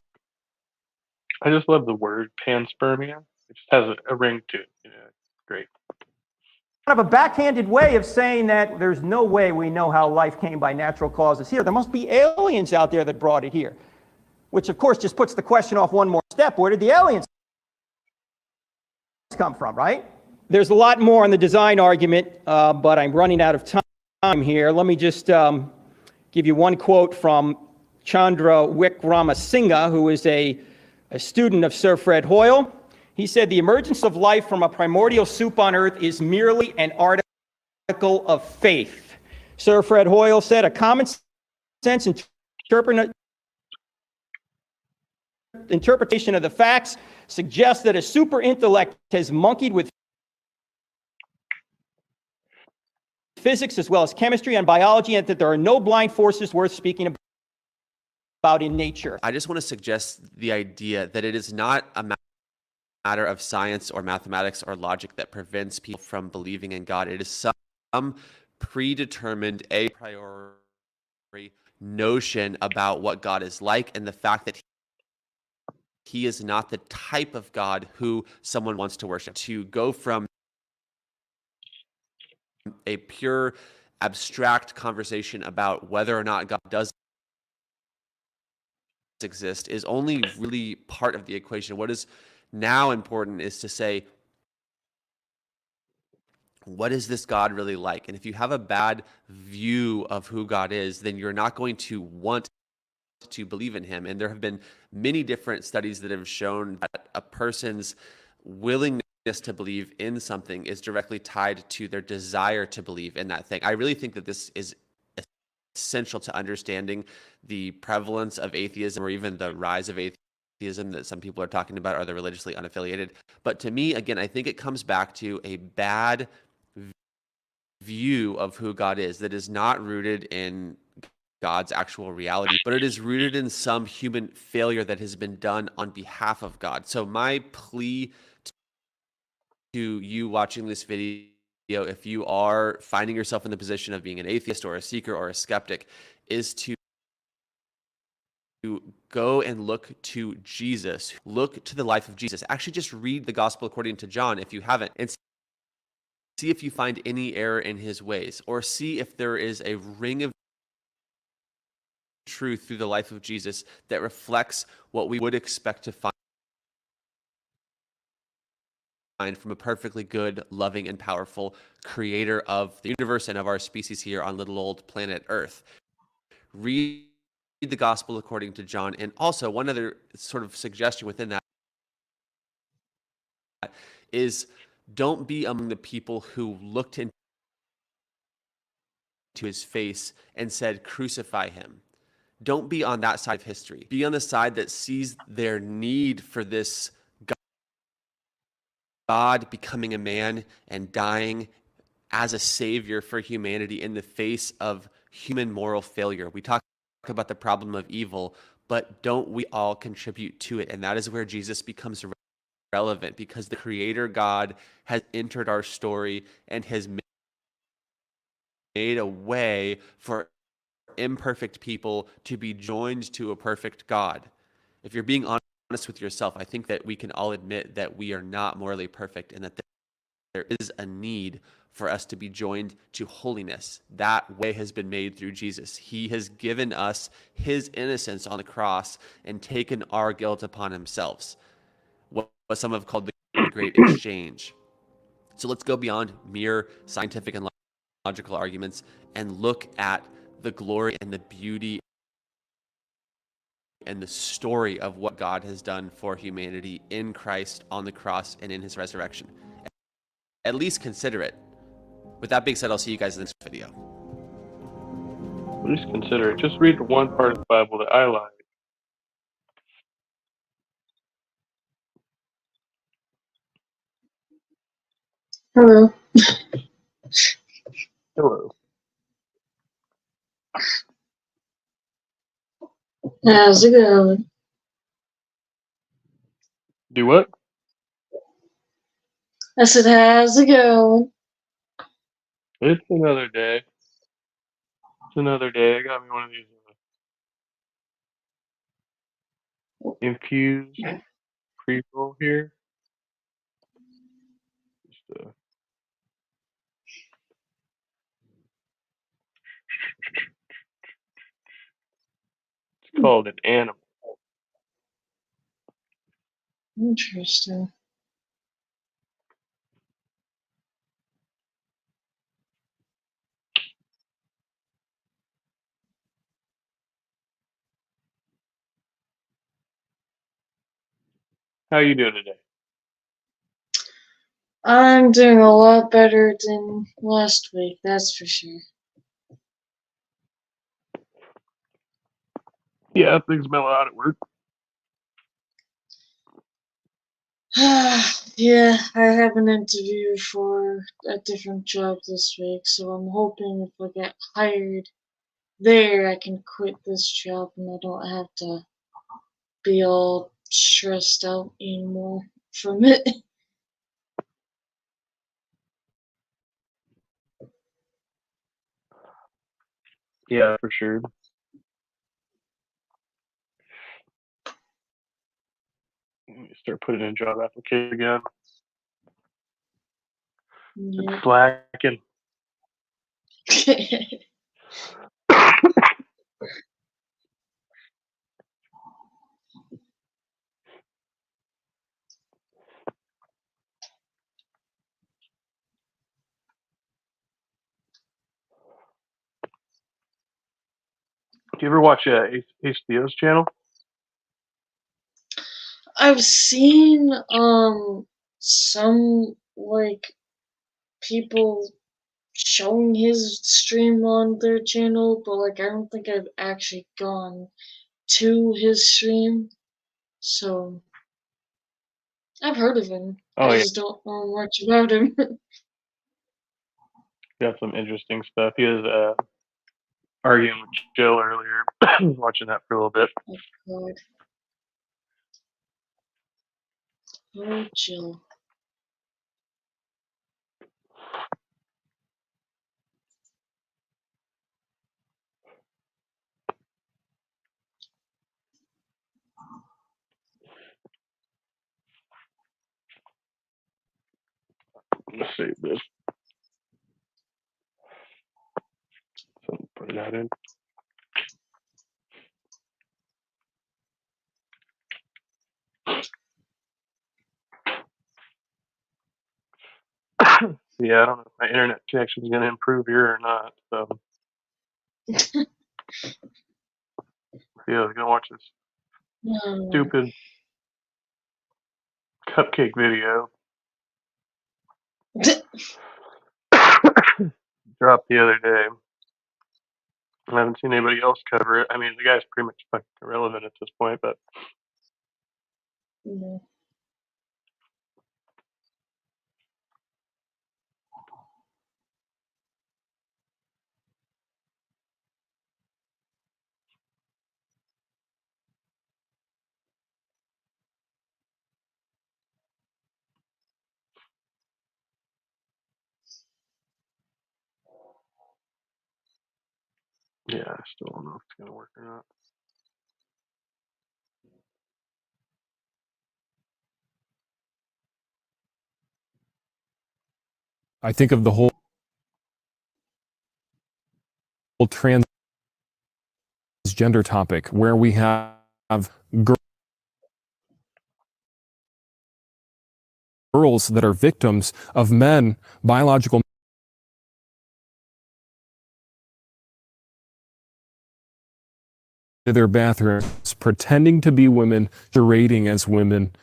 I just love the word panspermia. It just has a ring to it. Yeah, great. of a backhanded way of saying that there's no way we know how life came by natural causes here. There must be aliens out there that brought it here, which of course just puts the question off one more step. Where did the aliens come from, right? There's a lot more on the design argument, but I'm running out of time here. Let me just give you one quote from Chandra Wickramasinghe, who is a student of Sir Fred Hoyle. He said, "The emergence of life from a primordial soup on Earth is merely an article of faith." Sir Fred Hoyle said, "A common sense interpretation of the facts suggests that a super intellect has monkeyed with physics as well as chemistry and biology, and that there are no blind forces worth speaking about in nature." I just want to suggest the idea that it is not a matter of science or mathematics or logic that prevents people from believing in God. It is some predetermined a priori notion about what God is like, and the fact that he is not the type of God who someone wants to worship. To go from a pure abstract conversation about whether or not God does exist is only really part of the equation. What is now important is to say, what is this God really like? And if you have a bad view of who God is, then you're not going to want to believe in him. And there have been many different studies that have shown that a person's willingness to believe in something is directly tied to their desire to believe in that thing. I really think that this is essential to understanding the prevalence of atheism, or even the rise of atheism that some people are talking about, or the religiously unaffiliated. But to me, again, I think it comes back to a bad view of who God is that is not rooted in God's actual reality, but it is rooted in some human failure that has been done on behalf of God. So my plea to you watching this video, if you are finding yourself in the position of being an atheist or a seeker or a skeptic, is to go and look to Jesus. Look to the life of Jesus. Actually, just read the gospel according to John if you haven't, and see if you find any error in his ways, or see if there is a ring of truth through the life of Jesus that reflects what we would expect to find from a perfectly good, loving, and powerful creator of the universe and of our species here on little old planet Earth. Read the gospel according to John. And also, one other sort of suggestion within that is, don't be among the people who looked into his face and said, "Crucify him." Don't be on that side of history. Be on the side that sees their need for this God becoming a man and dying as a savior for humanity in the face of human moral failure. We talk about the problem of evil, but don't we all contribute to it? And that is where Jesus becomes relevant, because the creator God has entered our story and has made a way for imperfect people to be joined to a perfect God. If you're being honest with yourself, I think that we can all admit that we are not morally perfect, and that there is a need for us to be joined to holiness. That way has been made through Jesus. He has given us his innocence on the cross and taken our guilt upon himself. What some have called the great exchange. So let's go beyond mere scientific and logical arguments and look at the glory and the beauty and the story of what God has done for humanity in Christ on the cross and in his resurrection. At least consider it. With that being said, I'll see you guys in the next video. At least consider it. Just read the one part of the Bible that I like. Hello. Hello. How's it going? Do what? I said, how's it going? It's another day. It's another day. I got me one of these infused pre-roll here. Just It's called an animal. Interesting. How you doing today? I'm doing a lot better than last week, that's for sure. Yeah, things mellow out at work. Yeah, I have an interview for a different job this week, so I'm hoping if I get hired there, I can quit this job and I don't have to be all stressed out anymore from it. Yeah, for sure. Let me start putting in job application again. Yeah. Slacking. Do you ever watch HBO's channel? I've seen some like people showing his stream on their channel, but like I don't think I've actually gone to his stream. So I've heard of him. Oh I yeah, just don't know much about him. got some interesting stuff. He was arguing with Joe earlier. Watching that for a little bit. Oh God. Oh Jill. Let's save this. So put that in. Yeah, I don't know if my internet connection is going to improve here or not. So, yeah, I was going to watch this No. stupid cupcake video. Dropped the other day. I haven't seen anybody else cover it. I mean, the guy's pretty much fucking irrelevant at this point, but Yeah. yeah, I still don't know if it's going to work or not. I think of the whole transgender topic where we have girls that are victims of men, biological to their bathrooms, pretending to be women, parading as women.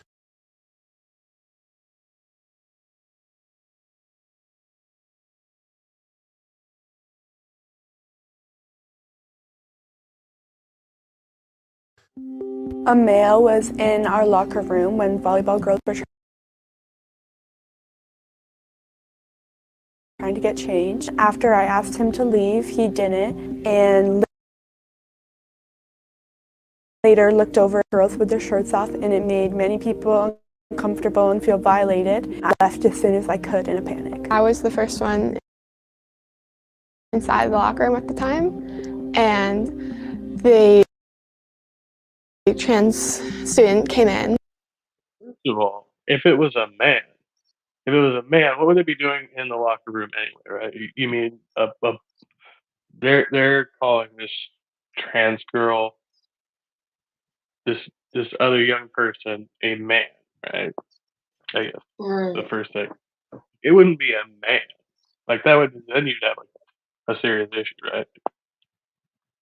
A male was in our locker room when volleyball girls were trying to get changed. After I asked him to leave, he didn't, and later looked over at girls with their shirts off, and it made many people uncomfortable and feel violated. I left as soon as I could in a panic. I was the first one inside the locker room at the time, and the trans student came in. First of all, if it was a man, what would they be doing in the locker room anyway, right? You mean they're calling this trans girl this other young person a man, right? I guess the first thing. It wouldn't be a man. Like that would then you'd have like a serious issue, right?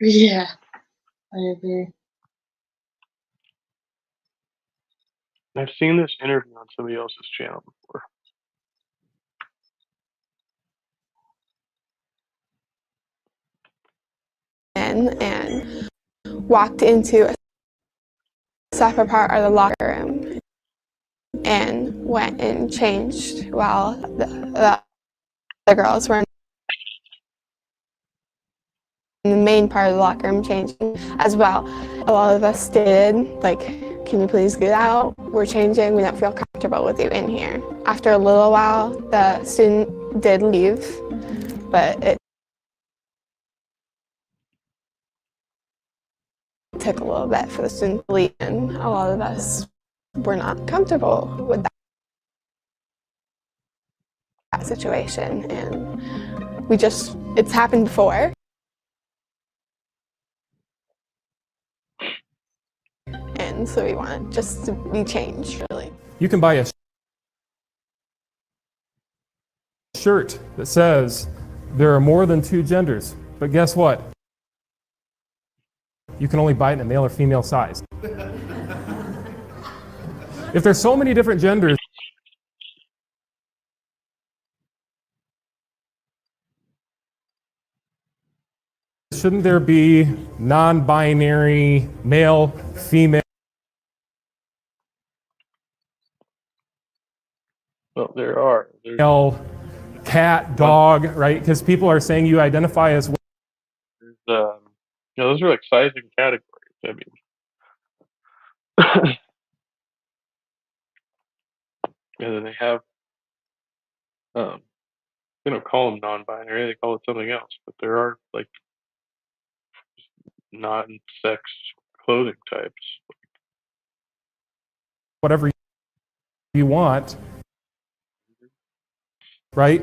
Yeah, I agree. I've seen this interview on somebody else's channel before. And walked into a separate part of the locker room and went and changed while the girls were in the main part of the locker room changing as well. A lot of us stated, like, can you please get out? We're changing. We don't feel comfortable with you in here. After a little while, the student did leave, but it took a little bit for the student to leave, and a lot of us were not comfortable with that situation. And it's happened before. And so we want it just to be changed, really. You can buy a shirt that says there are more than two genders, but guess what? You can only buy it in a male or female size. If there's so many different genders, shouldn't there be non-binary, male, female? Well, there are. Cat, dog, right? Because people are saying you identify as well. Those are like sizing categories. I mean, and then they have, they don't call them non-binary; they call it something else. But there are like non-sex clothing types. Whatever you want, right?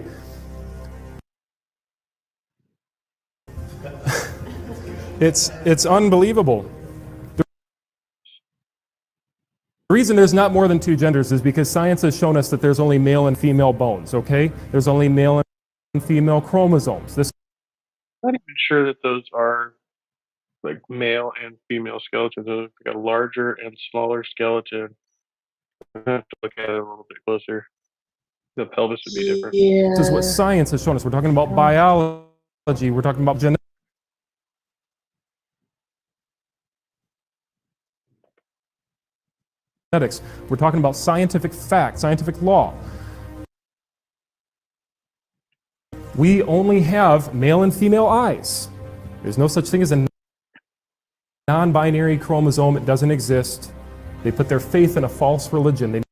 It's unbelievable. The reason there's not more than two genders is because science has shown us that there's only male and female bones, okay? There's only male and female chromosomes. I'm not even sure that those are like male and female skeletons. They've got a larger and smaller skeleton. I have to look at it a little bit closer. The pelvis would be different. This is what science has shown us. We're talking about biology. We're talking about genetics. We're talking about scientific fact, scientific law. We only have male and female eyes. There's no such thing as a non-binary chromosome. It doesn't exist. They put their faith in a false religion.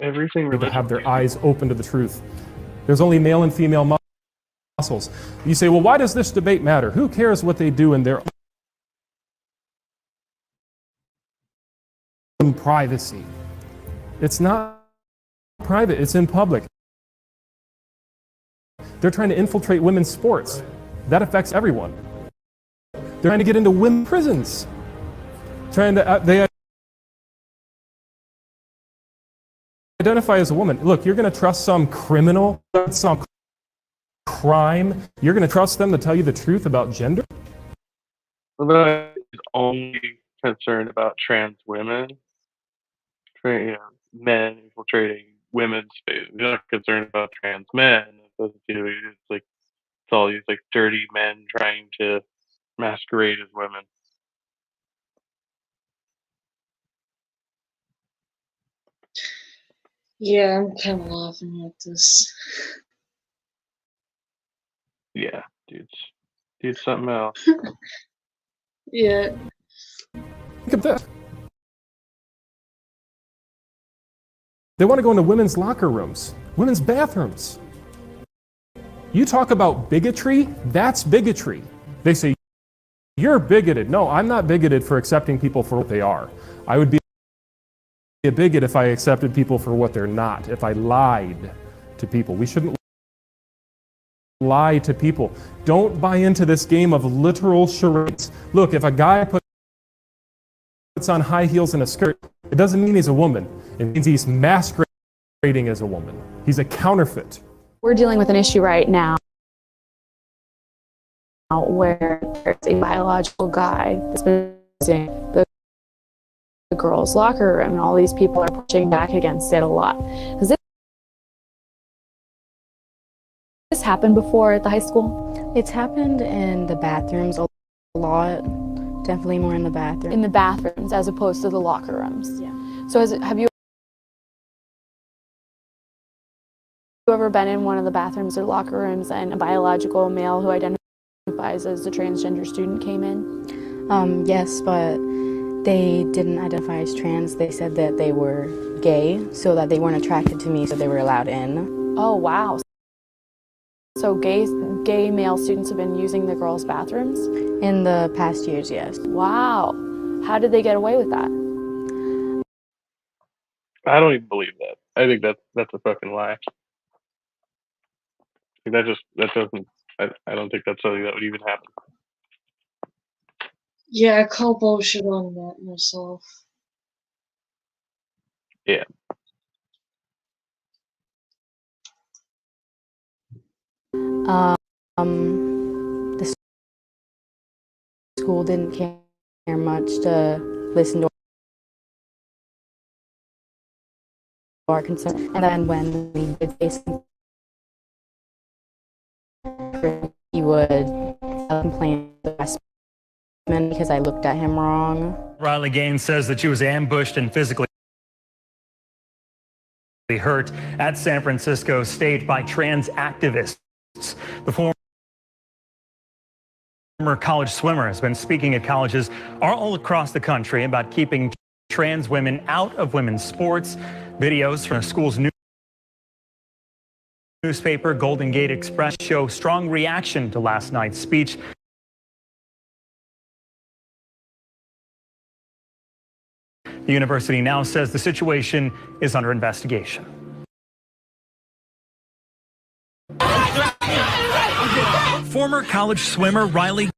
Everything to have their eyes open to the truth. There's only male and female muscles. You say, well, why does this debate matter? Who cares what they do in their own privacy? It's not private, it's in public. They're trying to infiltrate women's sports. That affects everyone. They're trying to get into women's prisons. They identify as a woman. Look, you're going to trust some criminal, some crime. You're going to trust them to tell you the truth about gender? Well, is only concerned about trans women, men infiltrating women's space. You're not concerned about trans men. It's like it's all these like dirty men trying to masquerade as women. Yeah, I'm kind of laughing at this. Yeah, dude's something else. Yeah. Look at this. They want to go into women's locker rooms, women's bathrooms. You talk about bigotry, that's bigotry. They say, you're bigoted. No, I'm not bigoted for accepting people for what they are. I would be a bigot if I accepted people for what they're not, if I lied to people. We shouldn't lie to people. Don't buy into this game of literal charades. Look, if a guy puts on high heels and a skirt, it doesn't mean he's a woman. It means he's masquerading as a woman. He's a counterfeit. We're dealing with an issue right now where there's a biological guy that's been using the girls' locker room, and all these people are pushing back against it a lot. Has this happened before at the high school? It's happened in the bathrooms a lot. Definitely more in the bathroom. In the bathrooms as opposed to the locker rooms. Yeah. So have you ever been in one of the bathrooms or locker rooms and a biological male who identifies as a transgender student came in? Yes, but they didn't identify as trans. They said that they were gay, so that they weren't attracted to me, so they were allowed in. Oh, wow. So gay male students have been using the girls' bathrooms? In the past years, yes. Wow. How did they get away with that? I don't even believe that. I think that's a fucking lie. That doesn't. I don't think that's something that would even happen. Yeah, I call bullshit on that myself. Yeah. The school didn't care much to listen to our concern. And then when we did face he would complain to the harassment because I looked at him wrong. Riley Gaines says that she was ambushed and physically hurt at San Francisco State by trans activists. The former college swimmer has been speaking at colleges all across the country about keeping trans women out of women's sports. Videos from the school's newspaper, Golden Gate Express, show strong reaction to last night's speech. The university now says the situation is under investigation. Former college swimmer Riley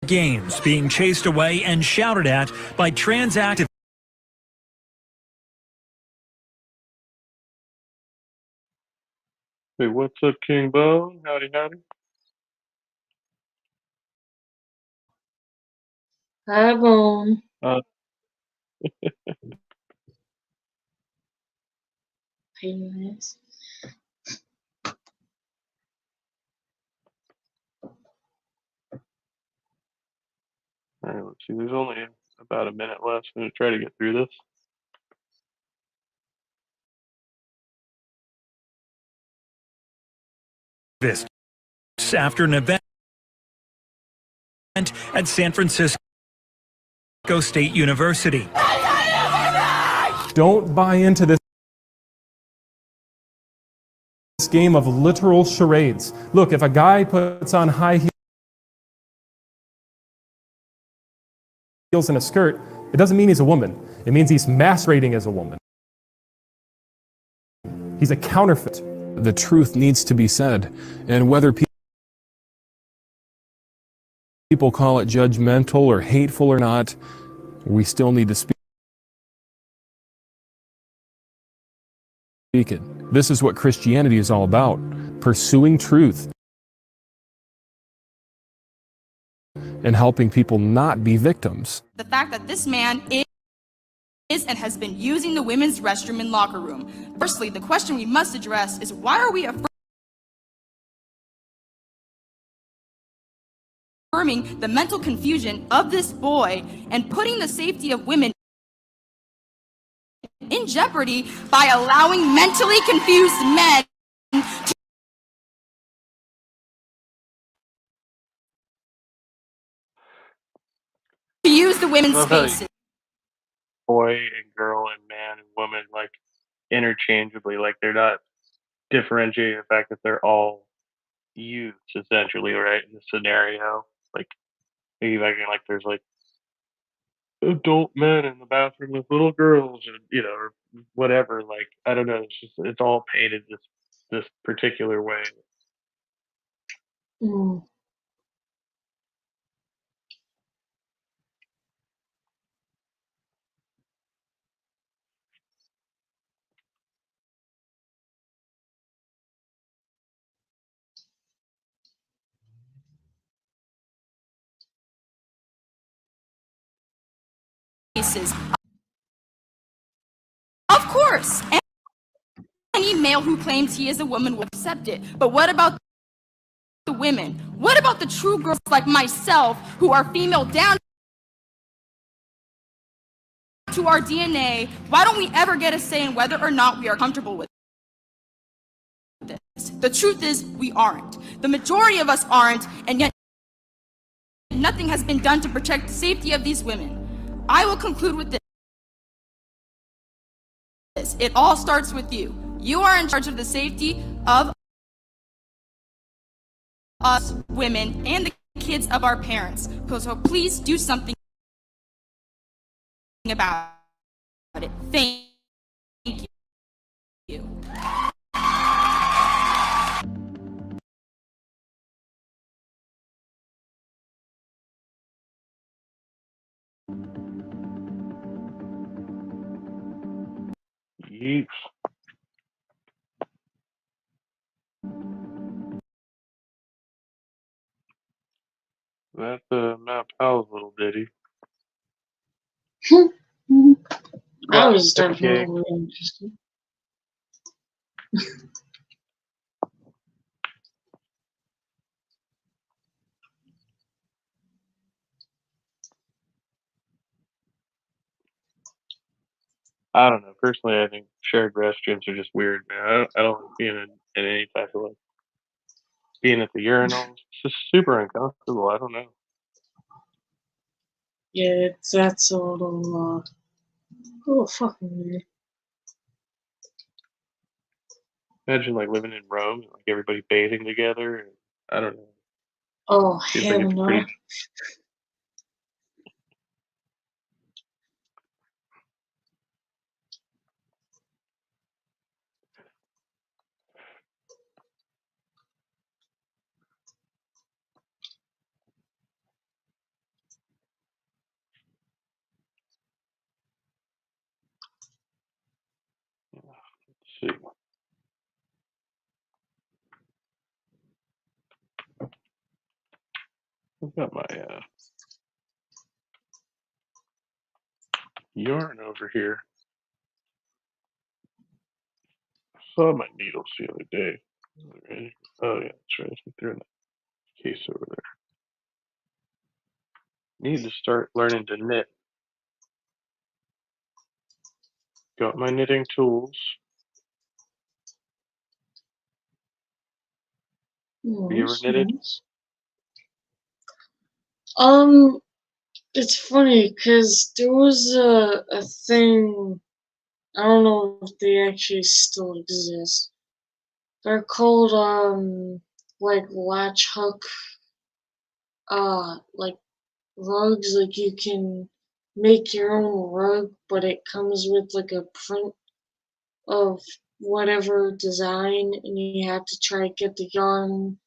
Gaines being chased away and shouted at by trans activists. Hey, what's up, King Bo? Howdy, howdy. Hi, Bone. Penis. All right, let's see. There's only about a minute left. I'm gonna try to get through this. This after an event at San Francisco State University. Don't buy into this game of literal charades. Look, if a guy puts on high heels and a skirt, it doesn't mean he's a woman. It means he's masquerading as a woman. He's a counterfeit. The truth needs to be said, and whether people call it judgmental or hateful or not, we still need to speak it. This is what Christianity is all about, pursuing truth and helping people not be victims. The fact that this man is and has been using the women's restroom and locker room. Firstly, the question we must address is why are we affirming the mental confusion of this boy and putting the safety of women in jeopardy by allowing mentally confused men to use the women's spaces. Boy and girl and man and woman like interchangeably, like they're not differentiating the fact that they're all youths essentially, right? In the scenario, like you imagine like there's like adult men in the bathroom with little girls, or or whatever. Like I don't know, it's all painted this this particular way. Mm. Cases. Of course, any male who claims he is a woman will accept it. But what about the women? What about the true girls like myself who are female down to our DNA? Why don't we ever get a say in whether or not we are comfortable with this? The truth is, we aren't. The majority of us aren't, and yet nothing has been done to protect the safety of these women. I will conclude with this. It all starts with you. You are in charge of the safety of us women and the kids of our parents. So please do something about it. Thank you. Yeesh. That's Matt Powell's little ditty. I About was Epic Gang. definitely interested. I don't know. Personally, I think shared restrooms are just weird, man. I don't like being in any type of like being at the urinals. It's just super uncomfortable. I don't know. Yeah, that's a little fucking weird. Imagine like living in Rome, and, like everybody bathing together. And, I don't know. Oh, Seems like hell it's no. pretty. Let's see. I've got my yarn over here. I saw my needles the other day. Ready? Oh yeah, that's right. They're in the case over there. Need to start learning to knit. Got my knitting tools. Have you ever Nice, knitted? nice. It's funny because there was a thing. I don't know if they actually still exist. They're called like latch hook like rugs. Like you can make your own rug, but it comes with like a print of whatever design, and you have to try to get the yarn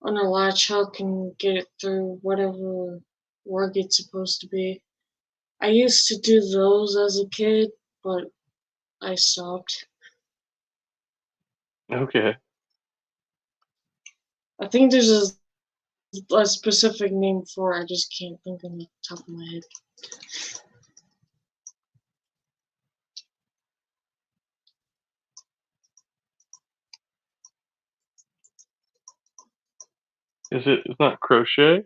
on a latch hook and get it through whatever rug it's supposed to be. I used to do those as a kid, but I stopped. Okay. I think there's a specific name for it. I just can't think on the top of my head. It's not crochet?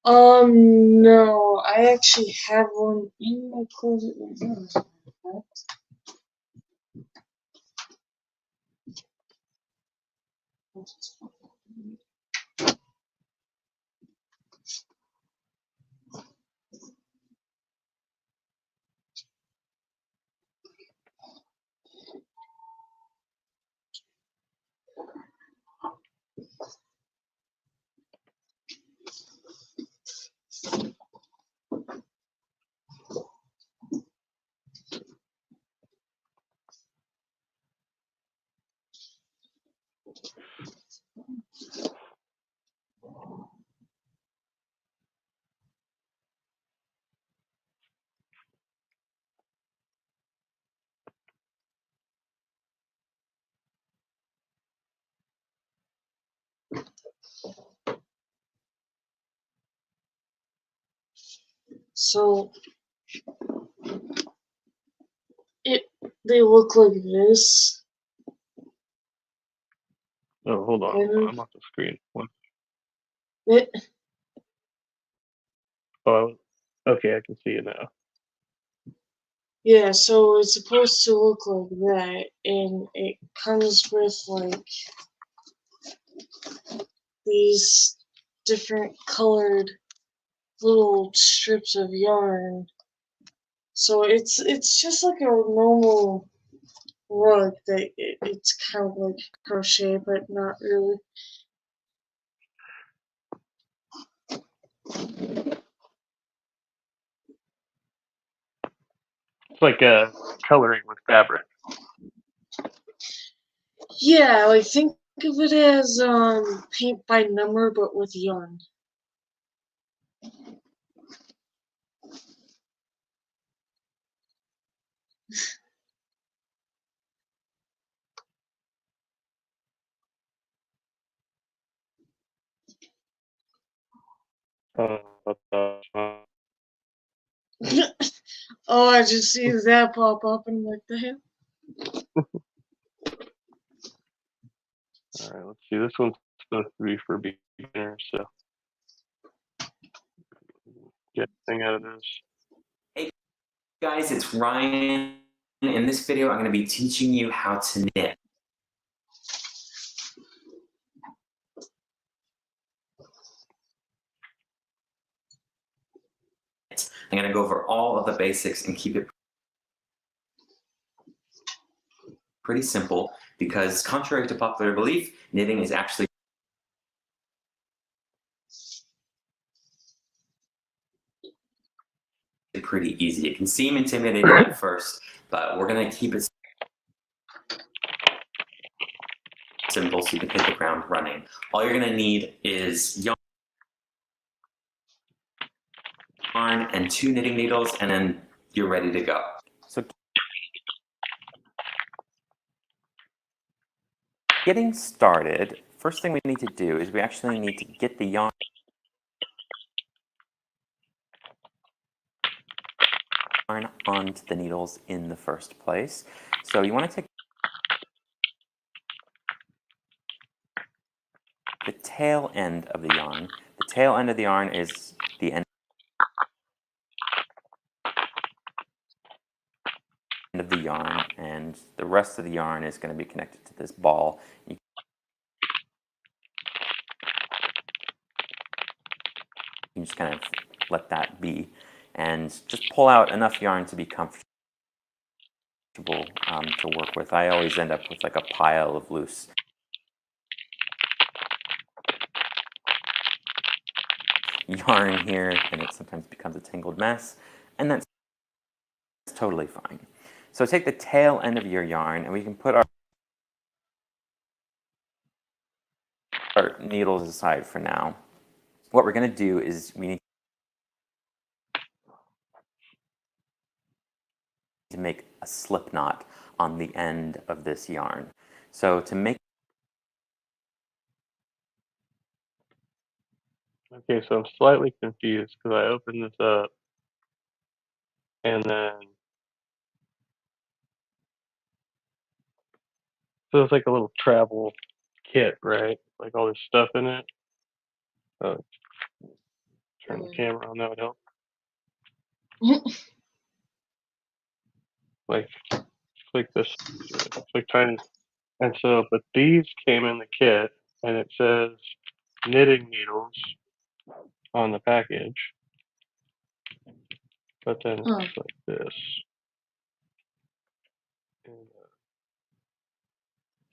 No, I actually have one in my closet right now. as a matter of fact. So they look like this. Oh, hold on. And I'm off the screen. One. it, Oh, okay. I can see it now. yeah, so it's supposed to look like that, and it comes with like these different colored little strips of yarn. So it's just like a normal rug that it's kind of like crochet, but not really. It's like coloring with fabric. Yeah, like think of it as paint by number, but with yarn. Oh, I just see that pop up and I'm like, the hell? All right, let's see. This one's supposed to be for beginners, so get a thing out of this. Hey guys, it's Ryan. In this video, I'm going to be teaching you how to knit. I'm going to go over all of the basics and keep it pretty simple because contrary to popular belief, knitting is actually pretty easy. It can seem intimidating at first, but we're going to keep it simple so you can hit the ground running. All you're going to need is yarn and 2 knitting needles, and then you're ready to go. So getting started, first thing we need to do is we actually need to get the yarn onto the needles in the first place. So you want to take the tail end of the yarn. The tail end of the yarn is the end of the yarn, and the rest of the yarn is going to be connected to this ball. You can just kind of let that be, and just pull out enough yarn to be comfortable to work with. I always end up with like a pile of loose yarn here, and it sometimes becomes a tangled mess, and that's totally fine. So take the tail end of your yarn, and we can put our needles aside for now. What we're going to do is we need to make a slip knot on the end of this yarn. So to make Okay, so I'm slightly confused because I opened this up and then so it's like a little travel kit, right? Like all this stuff in it. Turn the camera on, that would help. Like this, it's like tiny. And so, but these came in the kit, and it says knitting needles on the package. But then it's like this. And,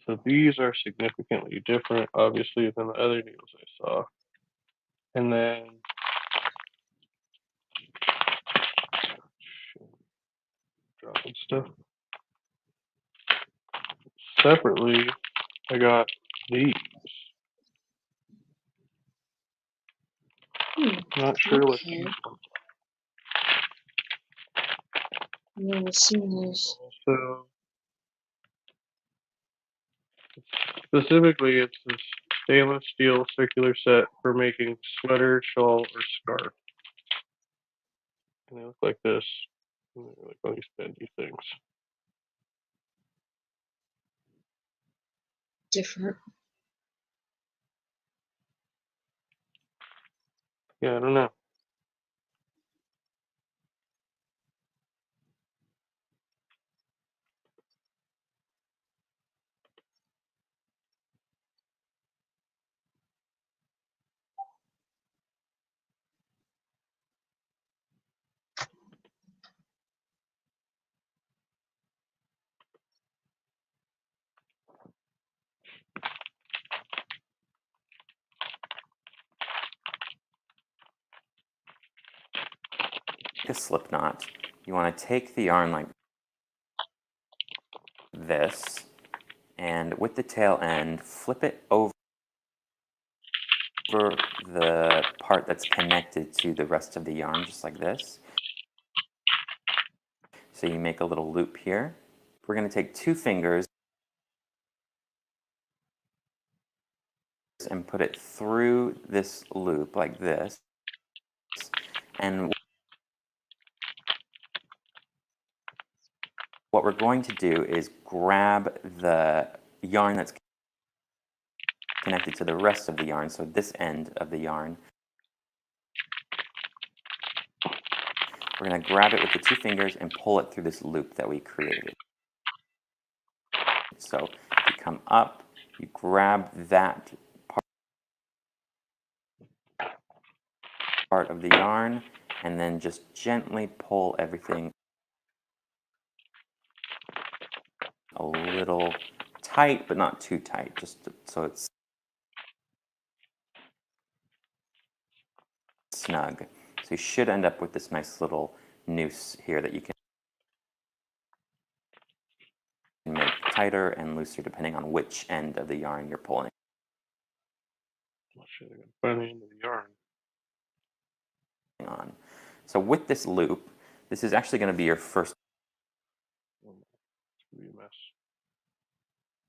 so these are significantly different, obviously, than the other needles I saw. And then dropping stuff. Separately, I got these. Not sure what these ones I've never seen this. are. So specifically, it's this Stainless steel circular set for making sweater, shawl, or scarf. And they look like this. Like all these bendy things. Different. Yeah, I don't know. A slip knot. You want to take the yarn like this, and with the tail end, flip it over the part that's connected to the rest of the yarn, just like this. So you make a little loop here. We're going to take 2 fingers and put it through this loop like this. And what we're going to do is grab the yarn that's connected to the rest of the yarn, so this end of the yarn. We're going to grab it with the 2 fingers and pull it through this loop that we created. So you come up, you grab that part of the yarn, and then just gently pull everything a little tight, but not too tight, just so it's snug. So you should end up with this nice little noose here that you can make tighter and looser depending on which end of the yarn you're pulling Find the end of the yarn on. So with this loop, this is actually going to be your first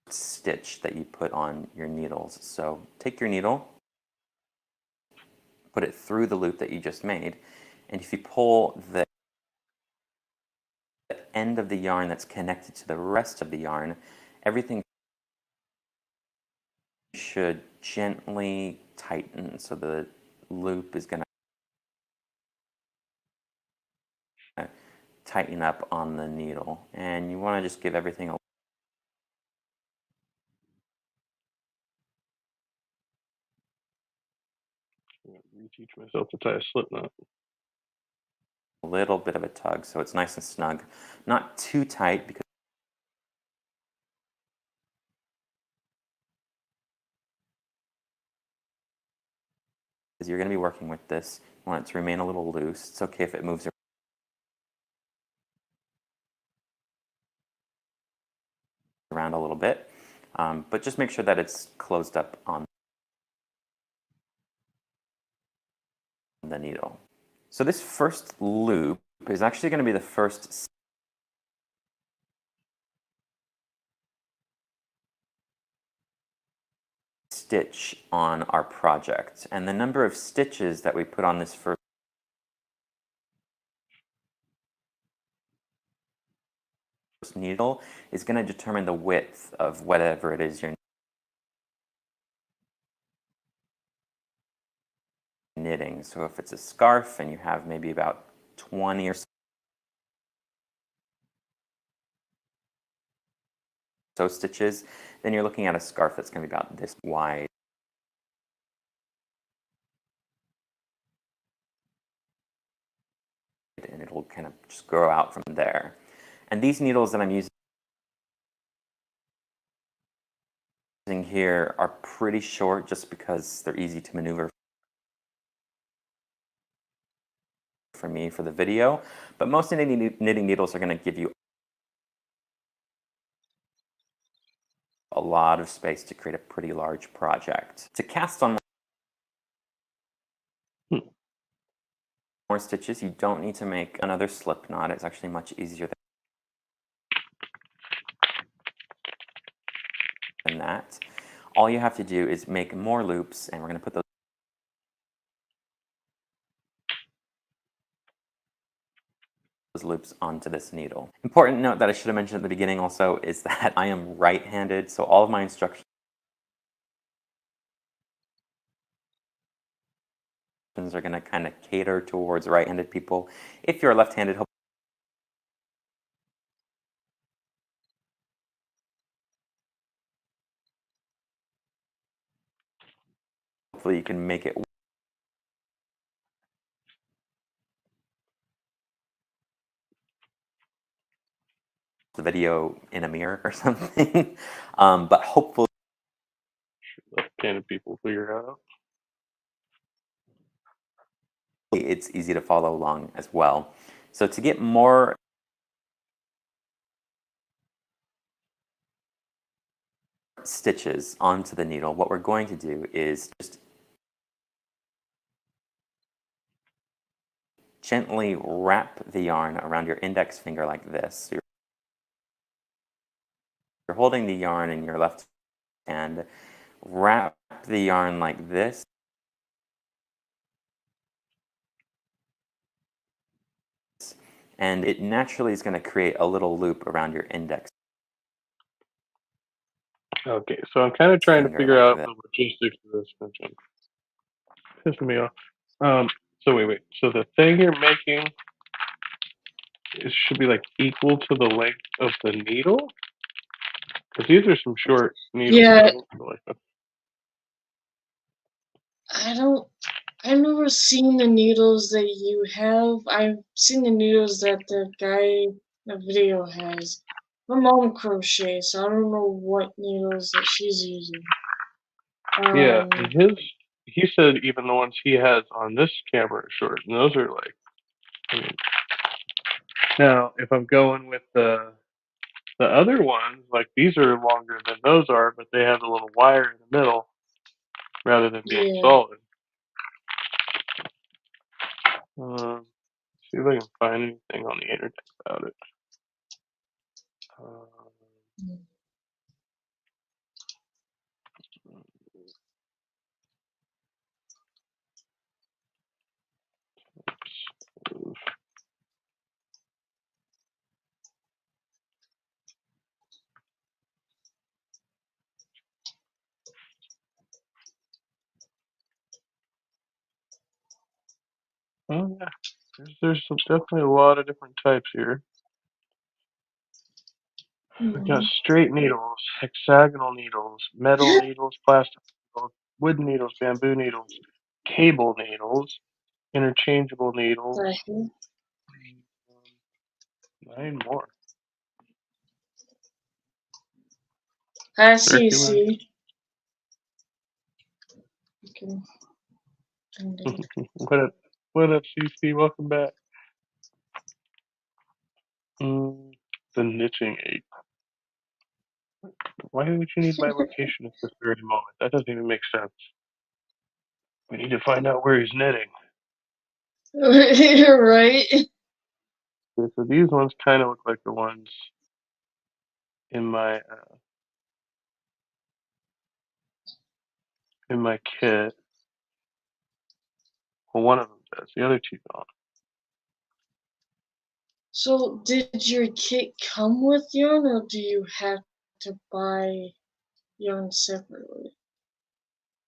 stitch that you put on your needles. So take your needle, put it through the loop that you just made, and if you pull the end of the yarn that's connected to the rest of the yarn, everything should gently tighten. So the loop is going to tighten up on the needle, and you want to just give everything a reteach myself to tie a slip knot. little bit of a tug so it's nice and snug. Not too tight because you're going to be working with this. You want it to remain a little loose. It's okay if it moves around a little bit, but just make sure that it's closed up on the needle. So this first loop is actually going to be the first stitch on our project, and the number of stitches that we put on this first needle is going to determine the width of whatever it is you're knitting. So if it's a scarf and you have maybe about 20 or so stitches, then you're looking at a scarf that's going to be about this wide. And it'll kind of just grow out from there. And these needles that I'm using here are pretty short just because they're easy to maneuver for me for the video. But most knitting needles are going to give you a lot of space to create a pretty large project. To cast on more stitches, you don't need to make another slip knot. It's actually much easier than that. all you have to do is make more loops, and we're going to put those loops onto this needle. Important note that I should have mentioned at the beginning also is that I am right-handed, so all of my instructions are going to kind of cater towards right-handed people. If you're left-handed, hopefully you can make it the video in a mirror or something. But hopefully left-handed people figure out. it's easy to follow along as well. So to get more stitches onto the needle, what we're going to do is just gently wrap the yarn around your index finger like this. So you're holding the yarn in your left hand, wrap the yarn like this, and it naturally is going to create a little loop around your index. Okay, so I'm kind of trying to Finger figure like out that. the logistics of this. Which is pissing me off. So wait. So the thing you're making should be like equal to the length of the needle? Because these are some short needles. Yeah, I don't feel like that. I've never seen the needles that you have. I've seen the needles that the guy in the video has. My mom crochets, so I don't know what needles that she's using. Yeah, and he said even the ones he has on this camera are short, and those are like, I mean, now if I'm going with the other ones, like these are longer than those are, but they have a little wire in the middle rather than being Yeah. solid. See if I can find anything on the internet about it. Oh yeah, there's definitely a lot of different types here. We've got straight needles, hexagonal needles, metal needles, plastic needles, wood needles, bamboo needles, cable needles, interchangeable needles. 9 more. I see. Circular. Okay. What up, CC? Welcome back. The knitting aid. Why would you need my location at this very moment? That doesn't even make sense. We need to find out where he's knitting. You're right. Okay, so these ones kind of look like the ones in my kit. Well, one of them does. The other two don't. So, did your kit come with yarn, or do you have to buy yarn separately?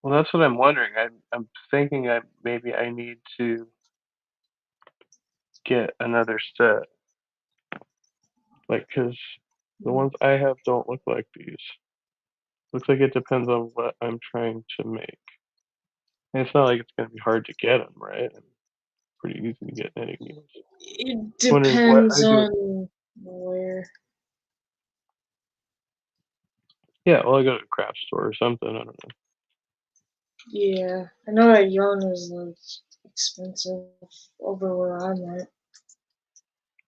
Well, that's what I'm wondering. I'm thinking maybe I need to get another set. Like, because the ones I have don't look like these. Looks like it depends on what I'm trying to make. And it's not like it's going to be hard to get them, right? Pretty easy to get knitting needles. It Wondering what depends I do. on where. Yeah, well, I go to a craft store or something. I don't know. Yeah, I know that yarn is like expensive over where I'm at.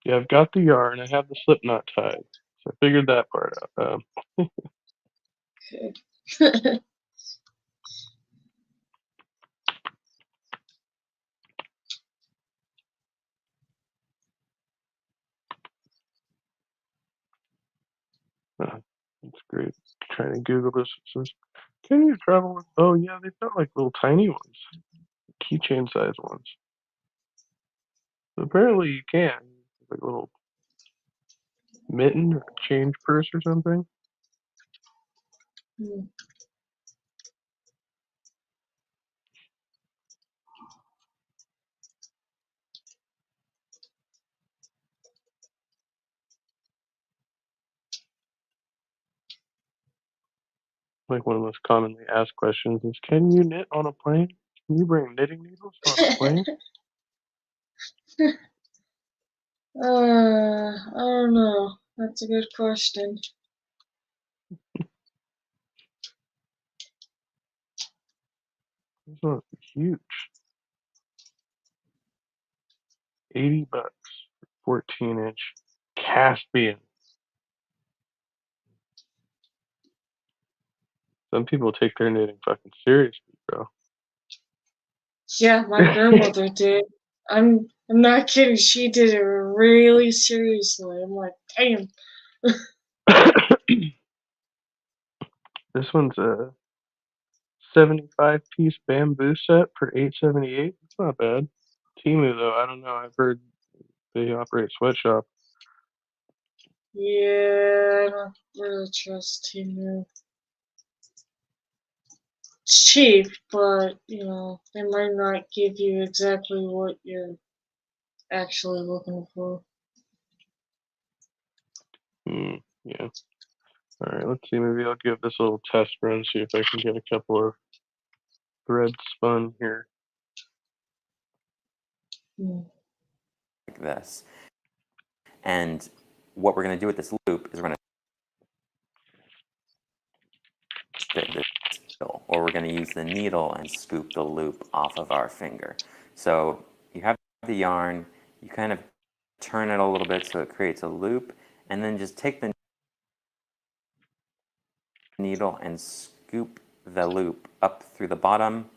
Yeah, I've got the yarn. I have the slip knot tied. So I figured that part out. Okay. That's great. Trying to Google this. It says Can you travel with? Oh yeah, they've got like little tiny ones, keychain size ones. So apparently you can, like a little mitten or change purse or something. Hmm. Like one of the most commonly asked questions is, "Can you knit on a plane? Can you bring knitting needles on a plane?" I don't know. That's a good question. This one's huge. $80, 14-inch Caspian. Some people take their knitting fucking seriously, bro. Yeah, my grandmother did. I'm not kidding. She did it really seriously. I'm like, damn. This one's a 75-piece bamboo set for $8.78. It's not bad. Timu though, I don't know. I've heard they operate sweatshop. Yeah, I don't really trust Timu. It's cheap, but they might not give you exactly what you're actually looking for. Yeah. All right, let's see. Maybe I'll give this a little test run, see if I can get a couple of threads spun here. Like this. And what we're going to do with this loop is we're going to fit this needle, or we're going to use the needle and scoop the loop off of our finger. So you have the yarn, you kind of turn it a little bit so it creates a loop, and then just take the needle and scoop the loop up through the bottom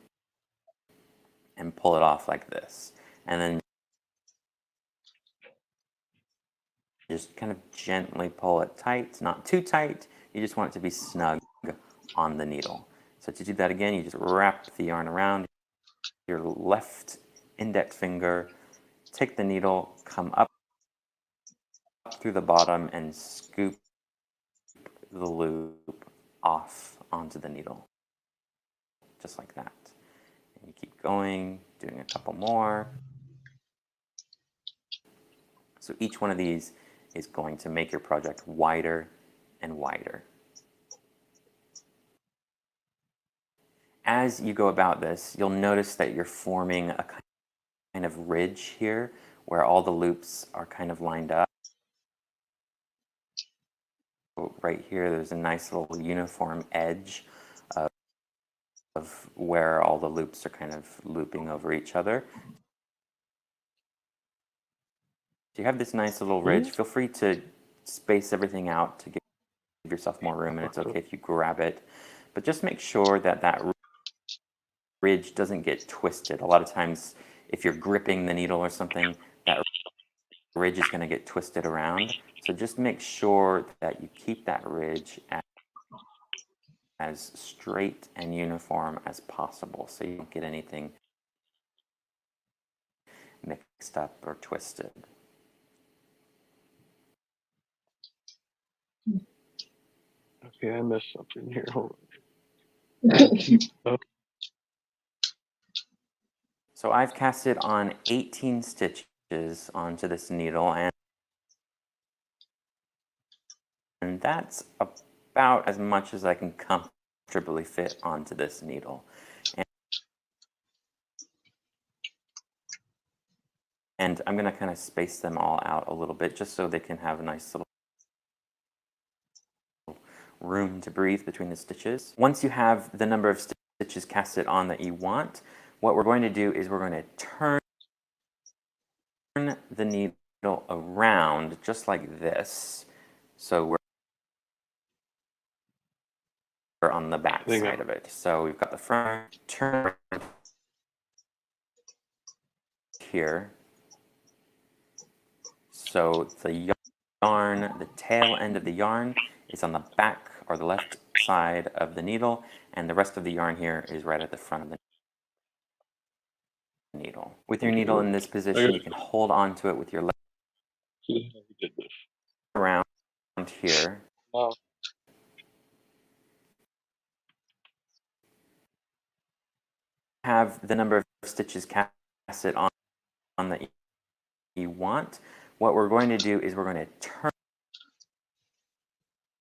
and pull it off like this. And then just kind of gently pull it tight, not too tight. You just want it to be snug on the needle. So to do that again, you just wrap the yarn around your left index finger, take the needle, come up through the bottom and scoop the loop off onto the needle. Just like that. And you keep going, doing a couple more. So each one of these is going to make your project wider and wider. As you go about this, you'll notice that you're forming a kind of ridge here where all the loops are kind of lined up. Right here, there's a nice little uniform edge of where all the loops are kind of looping over each other. So you have this nice little ridge. Feel free to space everything out to give yourself more room, and it's okay if you grab it. But just make sure that that ridge doesn't get twisted. A lot of times, if you're gripping the needle or something, that ridge is going to get twisted around. So just make sure that you keep that ridge as straight and uniform as possible so you don't get anything mixed up or twisted. Okay, I missed something here. Hold on. So I've casted on 18 stitches onto this needle, and that's about as much as I can comfortably fit onto this needle. And I'm going to kind of space them all out a little bit just so they can have a nice little room to breathe between the stitches. Once you have the number of stitches casted on that you want, what we're going to do is we're going to turn the needle around just like this. So we're on the back side of it. So we've got the front, turn here. So the yarn, the tail end of the yarn is on the back or the left side of the needle, and the rest of the yarn here is right at the front of the needle. With your needle in this position, you can hold on to it with your left around here. Wow. Have the number of stitches casted on that you want. What we're going to do is we're going to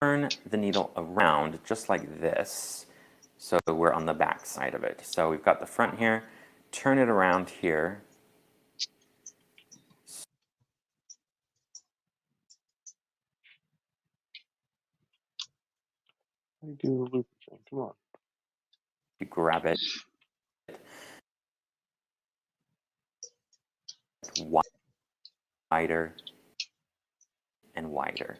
turn the needle around just like this. So we're on the back side of it. So we've got the front here, turn it around here. I do the loop thing. Come on. You grab it wider and wider.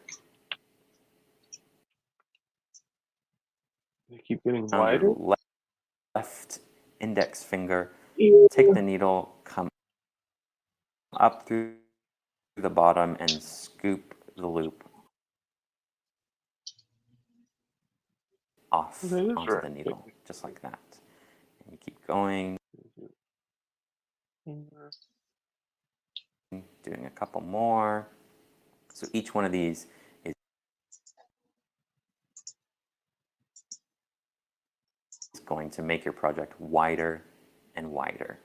They keep getting On wider. your left index finger, take the needle, come up through the bottom and scoop the loop off onto the needle, just like that. And you keep going, doing a couple more. So each one of these is going to make your project wider and wider.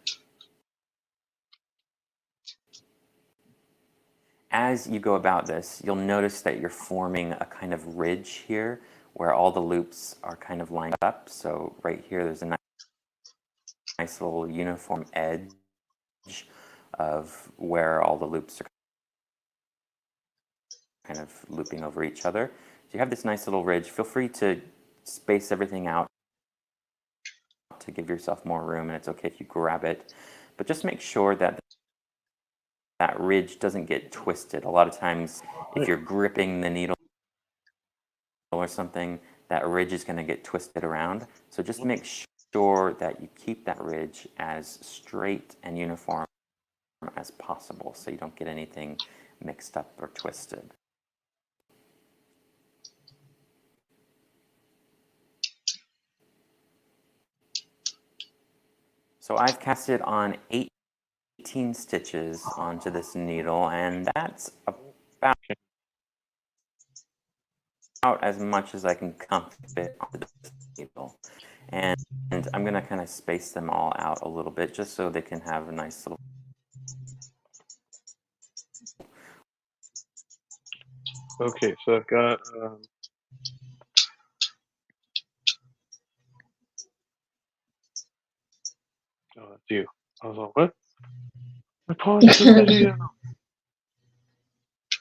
As you go about this, you'll notice that you're forming a kind of ridge here where all the loops are kind of lined up. So right here, there's a nice little uniform edge of where all the loops are kind of looping over each other. So you have this nice little ridge. Feel free to space everything out to give yourself more room, and it's okay if you grab it. But just make sure that that ridge doesn't get twisted. A lot of times, if you're gripping the needle or something, that ridge is going to get twisted around. So just make sure that you keep that ridge as straight and uniform as possible so you don't get anything mixed up or twisted. So I've casted on 18 stitches onto this needle, and that's about as much as I can fit onto this needle. And I'm going to kind of space them all out a little bit just so they can have a nice little Okay, so I've got oh, that's you. I was like, what? I paused the video.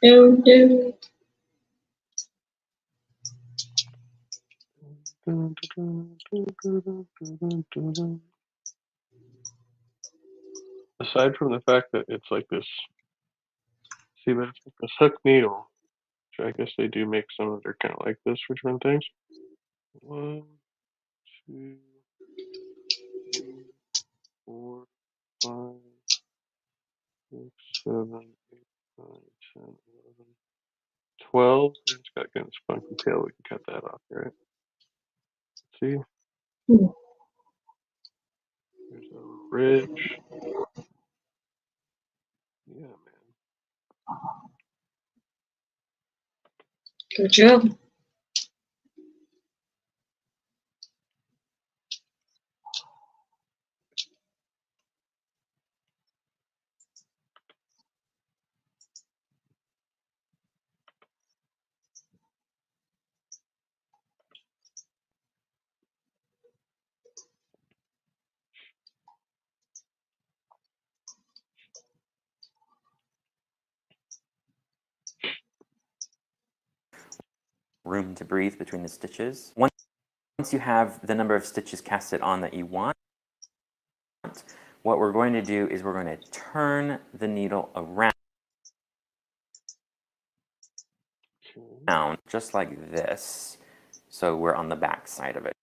No, no. Aside from the fact that it's like this, see, but it's like this hook needle, which I guess they do make some that are kind of like this for different things. 1, 2, 3, 4, 5, 6, 7, 8, 9, 10, 11, 12. It's got kind of spunky tail. We can cut that off, right? See? There's a ridge. Yeah, man. Good job. room to breathe between the stitches. Once you have the number of stitches casted on that you want, what we're going to do is we're going to turn the needle around just like this. So we're on the back side of it.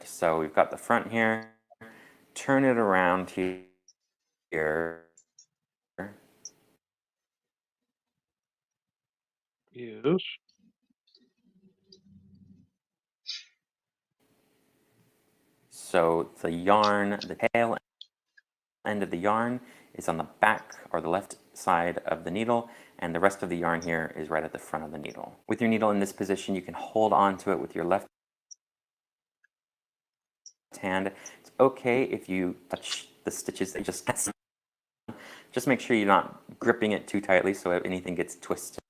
So we've got the front here, turn it around here. Yes. So the yarn, the tail end of the yarn is on the back or the left side of the needle, and the rest of the yarn here is right at the front of the needle. With your needle in this position, you can hold on to it with your left hand. It's okay if you touch the stitches that just make sure you're not gripping it too tightly so if anything gets twisted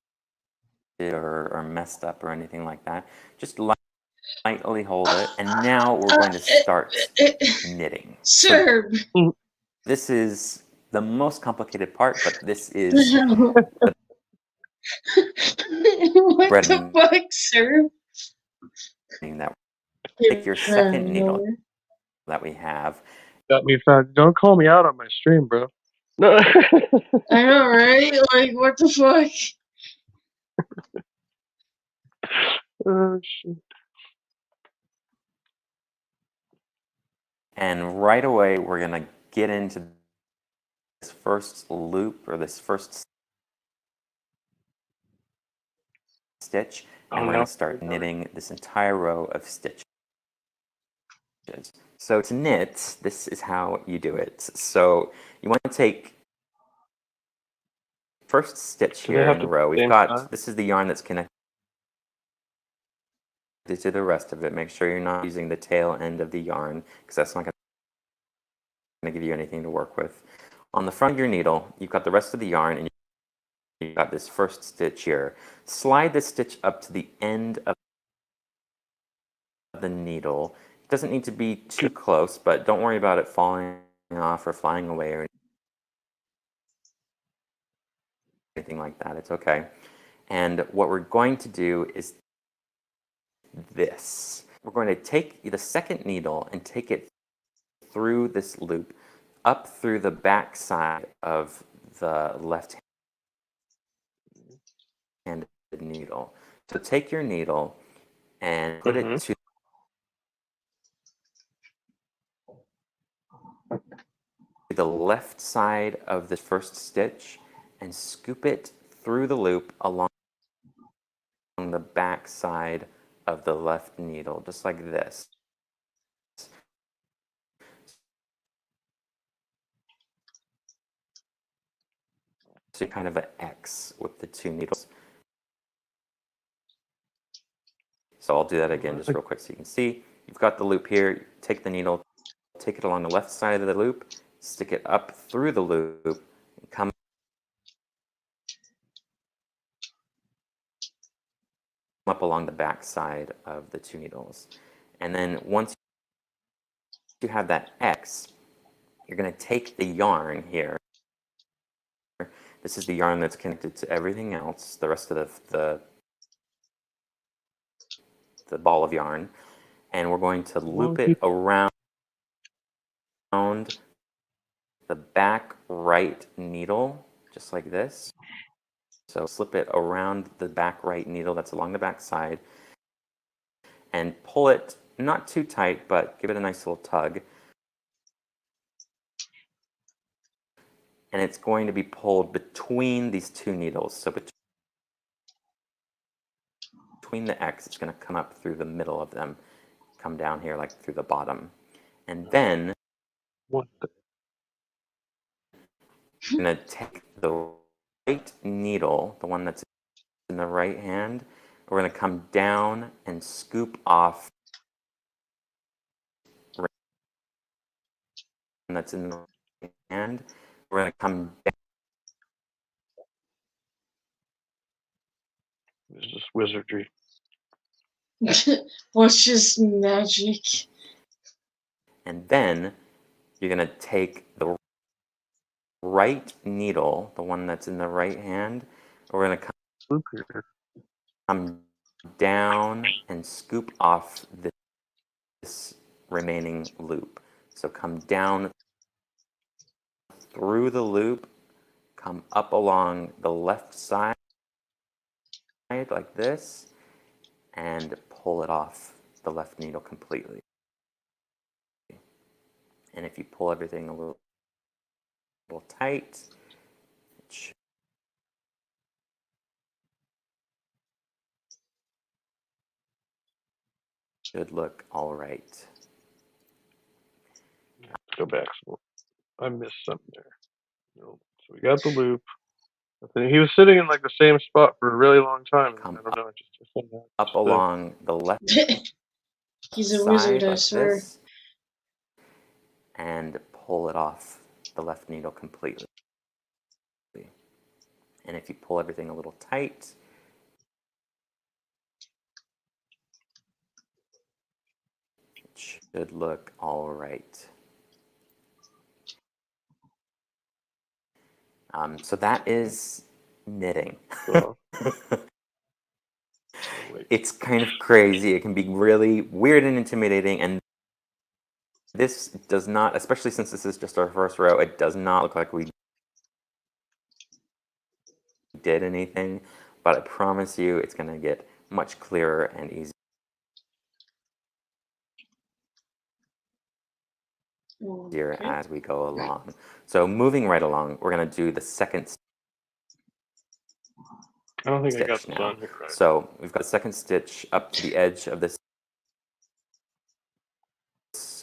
or messed up or anything like that. Just lightly hold it, and now we're going to start knitting. Sir. So this is the most complicated part, but this is what bread the and fuck, sir? that take your second needle that we have. Got me found. Don't call me out on my stream, bro. No. I know, right? Like, what the fuck? Oh, shit. And right away, we're going to get into this first loop or this first stitch, and we're going to start knitting this entire row of stitches. So to knit, this is how you do it. So you want to take first stitch here in the row. We've got, this is the yarn that's connected to the rest of it. Make sure you're not using the tail end of the yarn because that's not going to give you anything to work with. On the front of your needle, you've got the rest of the yarn and you've got this first stitch here. Slide this stitch up to the end of the needle. It doesn't need to be too close, but don't worry about it falling off or flying away or anything like that. It's okay. And what we're going to do is this. We're going to take the second needle and take it through this loop up through the back side of the left-handed needle. So take your needle and put it to the left side of the first stitch and scoop it through the loop along the back side of the left needle, just like this. So kind of an X with the two needles. So I'll do that again just real quick so you can see. You've got the loop here. Take the needle, take it along the left side of the loop, stick it up through the loop, and come up along the back side of the two needles. And then once you have that X, you're going to take the yarn here. This is the yarn that's connected to everything else, the rest of the ball of yarn. And we're going to loop it around the back right needle, just like this. So slip it around the back right needle that's along the back side and pull it not too tight, but give it a nice little tug. And it's going to be pulled between these two needles. So between the X, it's going to come up through the middle of them, come down here like through the bottom. And then we're going to take the right needle, the one that's in the right hand, we're going to come down and scoop off that's in the right hand. We're going to come down. This is wizardry. What's just magic? And then you're going to take the right needle, the one that's in the right hand, we're going to come down and scoop off this remaining loop. So come down through the loop, come up along the left side like this, and pull it off the left needle completely. And if you pull everything a little tight, it should look all right. go back. So I missed something there. No. So we got the loop. He was sitting in like the same spot for a really long time. And I don't know. Up along the left He's a side wizard, I like swear. this, and pull it off the left needle completely. And if you pull everything a little tight, it should look all right. So that is knitting. It's kind of crazy. It can be really weird and intimidating. And this does not, especially since this is just our first row, it does not look like we did anything. But I promise you it's going to get much clearer and easier as we go along. So moving right along, we're going to do the second I don't think I got stitch this now. on here right. So we've got the second stitch up to the edge of this,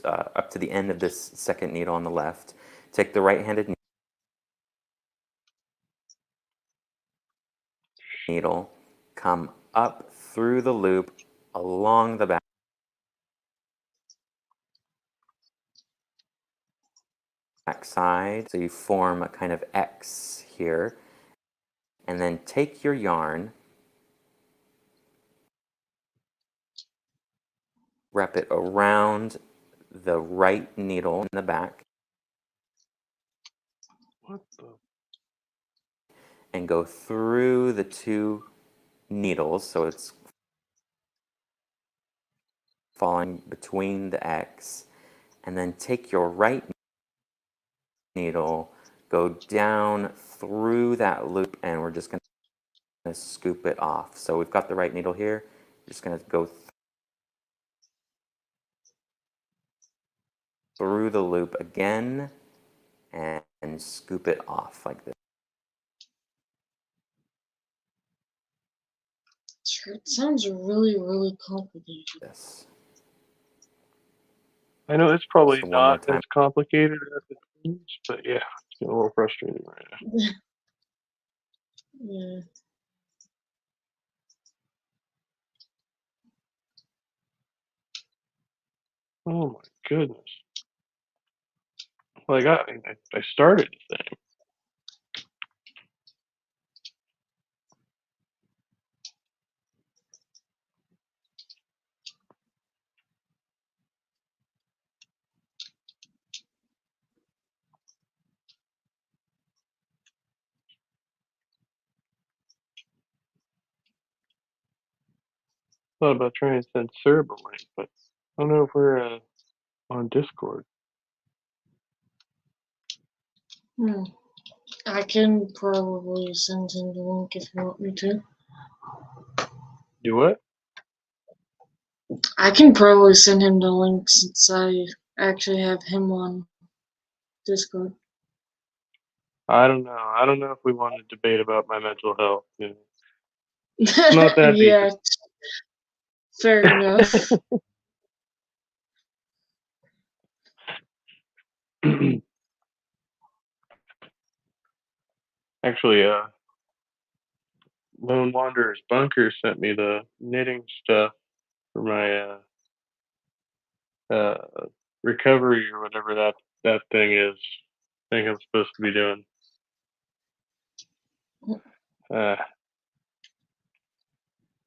up to the end of this second needle on the left. Take the right-handed needle, come up through the loop along the back side. So you form a kind of X here, and then take your yarn, wrap it around the right needle in the back, What the? and go through the two needles, so it's falling between the X, and then take your right needle, go down through that loop, and we're just going to scoop it off. So we've got the right needle here, just going to go through the loop again and scoop it off like this. It sounds really, really complicated. This. I know it's probably So one more not time. as complicated as it seems, but yeah, it's getting a little frustrating right now. Yeah. Oh my goodness. Like I started the thing. Thought about trying to send Serb a link, but I don't know if we're on Discord. I can probably send him the link if you want me to. Do what? I can probably send him the link since I actually have him on Discord. I don't know. I don't know if we want to debate about my mental health. You know. It's not that Yeah, deep. fair enough. Actually, Lone Wanderer's Bunker sent me the knitting stuff for my recovery or whatever that thing is. I think I'm supposed to be doing.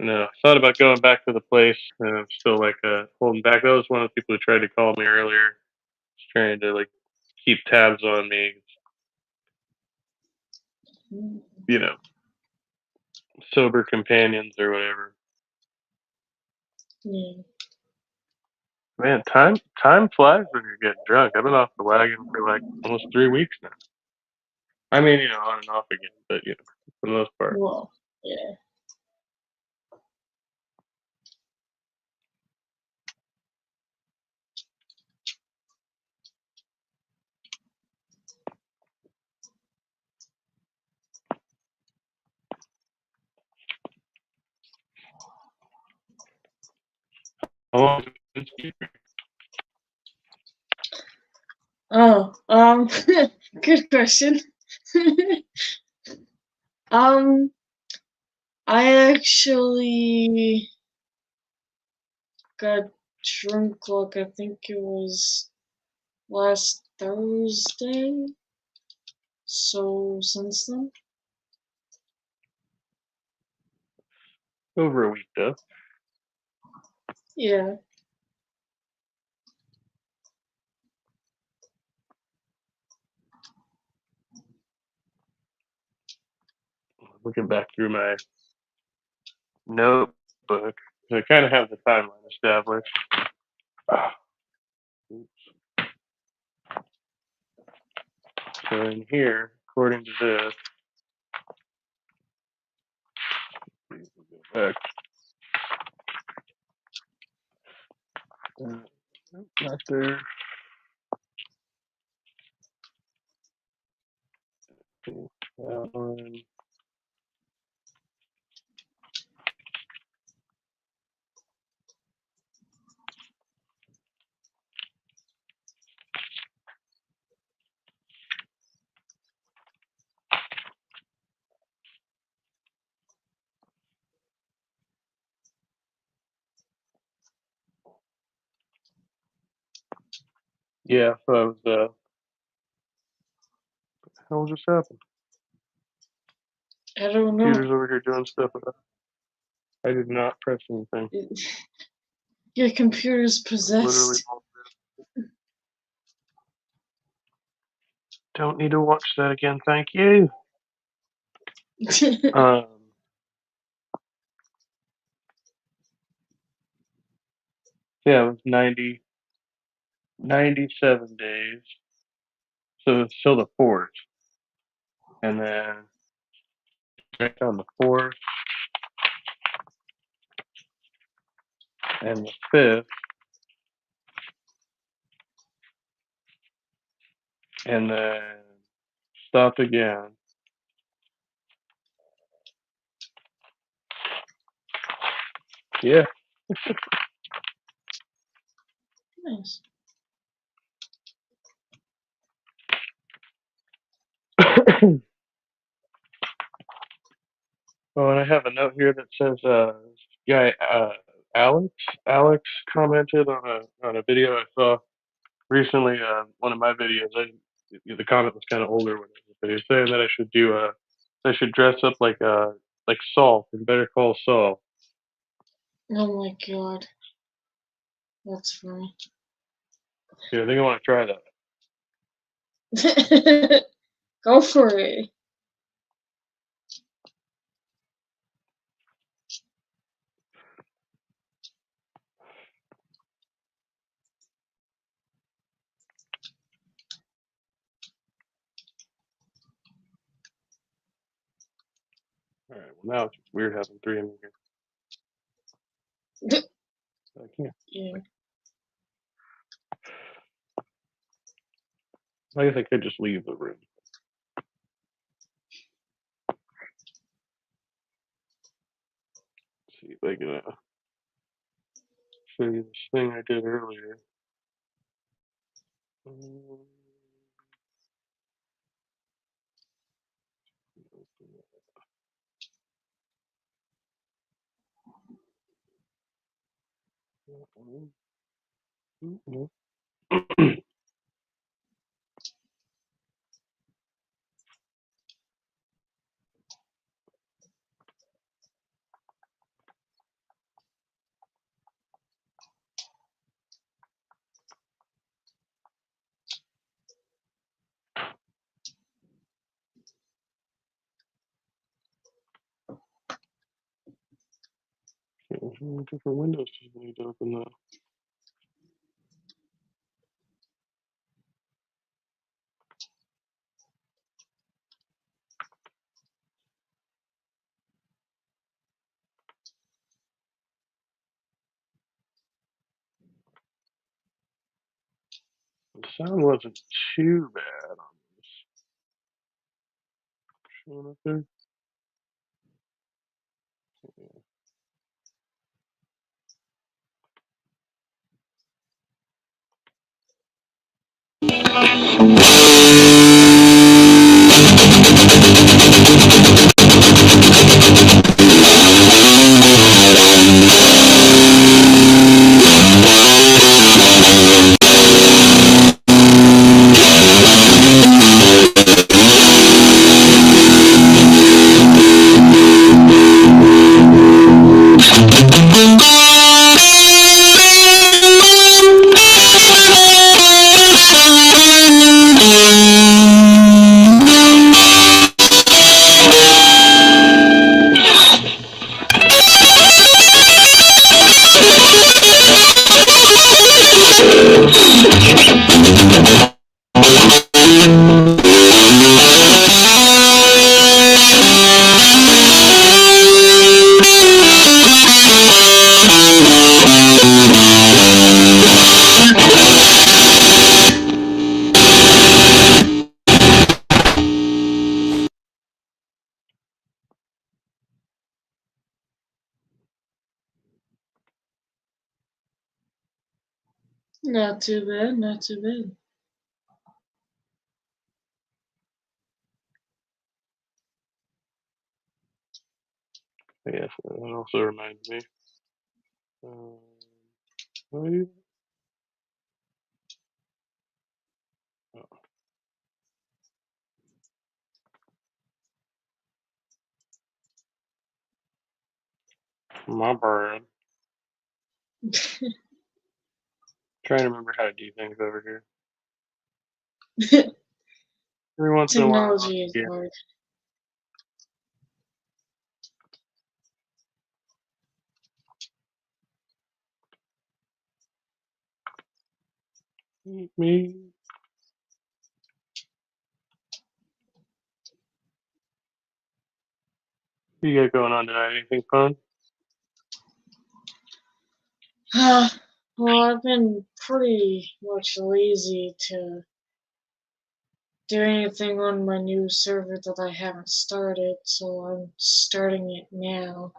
No, I thought about going back to the place, and I'm still like holding back. That was one of the people who tried to call me earlier, just trying to like keep tabs on me. You know, sober companions or whatever. Yeah. Man, time flies when you're getting drunk. I've been off the wagon for like almost 3 weeks now. I mean, you know, on and off again, but you know, for the most part. Well, yeah. How long has it been sleeping? Oh, good question. um, I actually got drunk, like, I think it was last Thursday. So since then, Over a week though. yeah. Looking back through my notebook, I kind of have the timeline established. Oops. So in here, according to this, go back. Nope, not there. That one. Yeah, so I was, how was this happen? I don't Computer's know. over here doing stuff. I did not press anything. Your computer's Literally possessed. don't need to watch that again, thank you. Yeah, it was 97 days. So it's still the 4th. And then back on the 4th and the 5th. And then stop again. Yeah. Nice. Oh, and I have a note here that says, guy, Alex commented on a video I saw recently. One of my videos. The comment was kind of older when it was a video saying that I should do I should dress up like Saul from Better Call Saul. Oh my god. That's funny. Yeah, I think I want to try that. Go for it. All right. Well, now it's just weird having 3 in here. I can't. Yeah. I guess I could just leave the room. Let's see if I can show you this thing I did earlier. Different windows you need to open that. The sound wasn't too bad on this. Showing up there. Not too bad, not too bad. Yes, that also reminds me. What do you- My bad. Trying to remember how to do things over here. Every once in a while, Technology is yeah. hard. Me. What you got going on tonight? Anything fun? Well, I've been pretty much lazy to do anything on my new server that I haven't started, so I'm starting it now.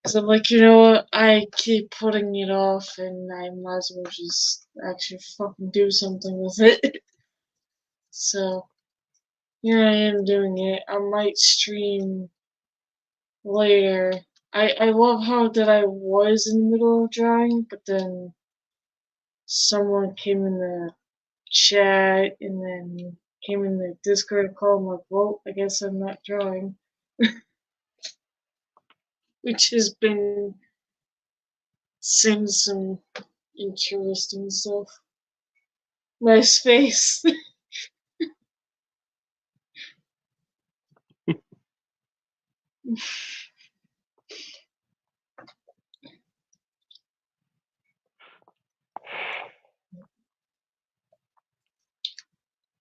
Because I'm like, you know what, I keep putting it off and I might as well just actually fucking do something with it. So, here I am doing it. I might stream later. I love how that I was in the middle of drawing, but then someone came in the chat and then came in the Discord call. I'm like, well, I guess I'm not drawing. Which has been saying some interesting stuff. Nice face.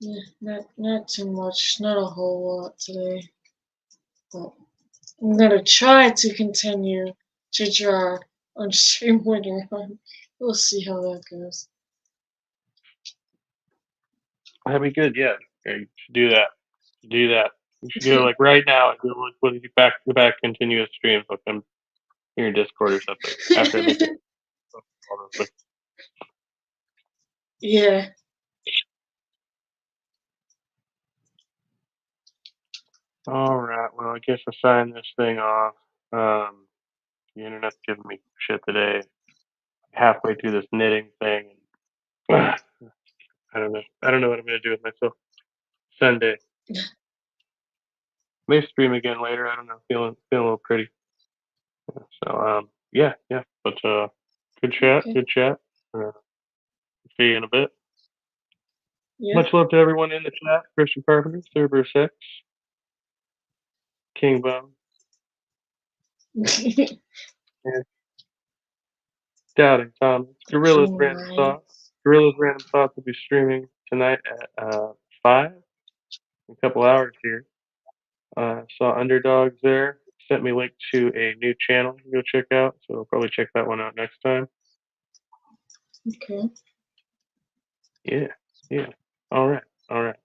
Yeah, not too much, not a whole lot today. But I'm gonna try to continue to draw on stream later on. We'll see how that goes. That'd be good. Yeah. You should do that. Do that. You should go like right now and go like when you back to back continuous streams with them in your Discord or something. After I make it. Yeah. All right. Well, I guess I sign this thing off. The internet's giving me shit today. Halfway through this knitting thing. I don't know. I don't know what I'm gonna do with myself. Sunday. May stream again later. I don't know. Feeling a little pretty. So yeah. But good chat. Okay. Good chat. See you in a bit. Yeah. Much love to everyone in the chat. Christian Carpenter, Cerberus X, King Bum, and Doubting Thomas. Gorilla's Random Thoughts. Gorilla's Random Thoughts will be streaming tonight at 5. A couple hours here. Saw Underdogs there. Sent me a link to a new channel to go check out. So I'll probably check that one out next time. Okay. Yeah. All right.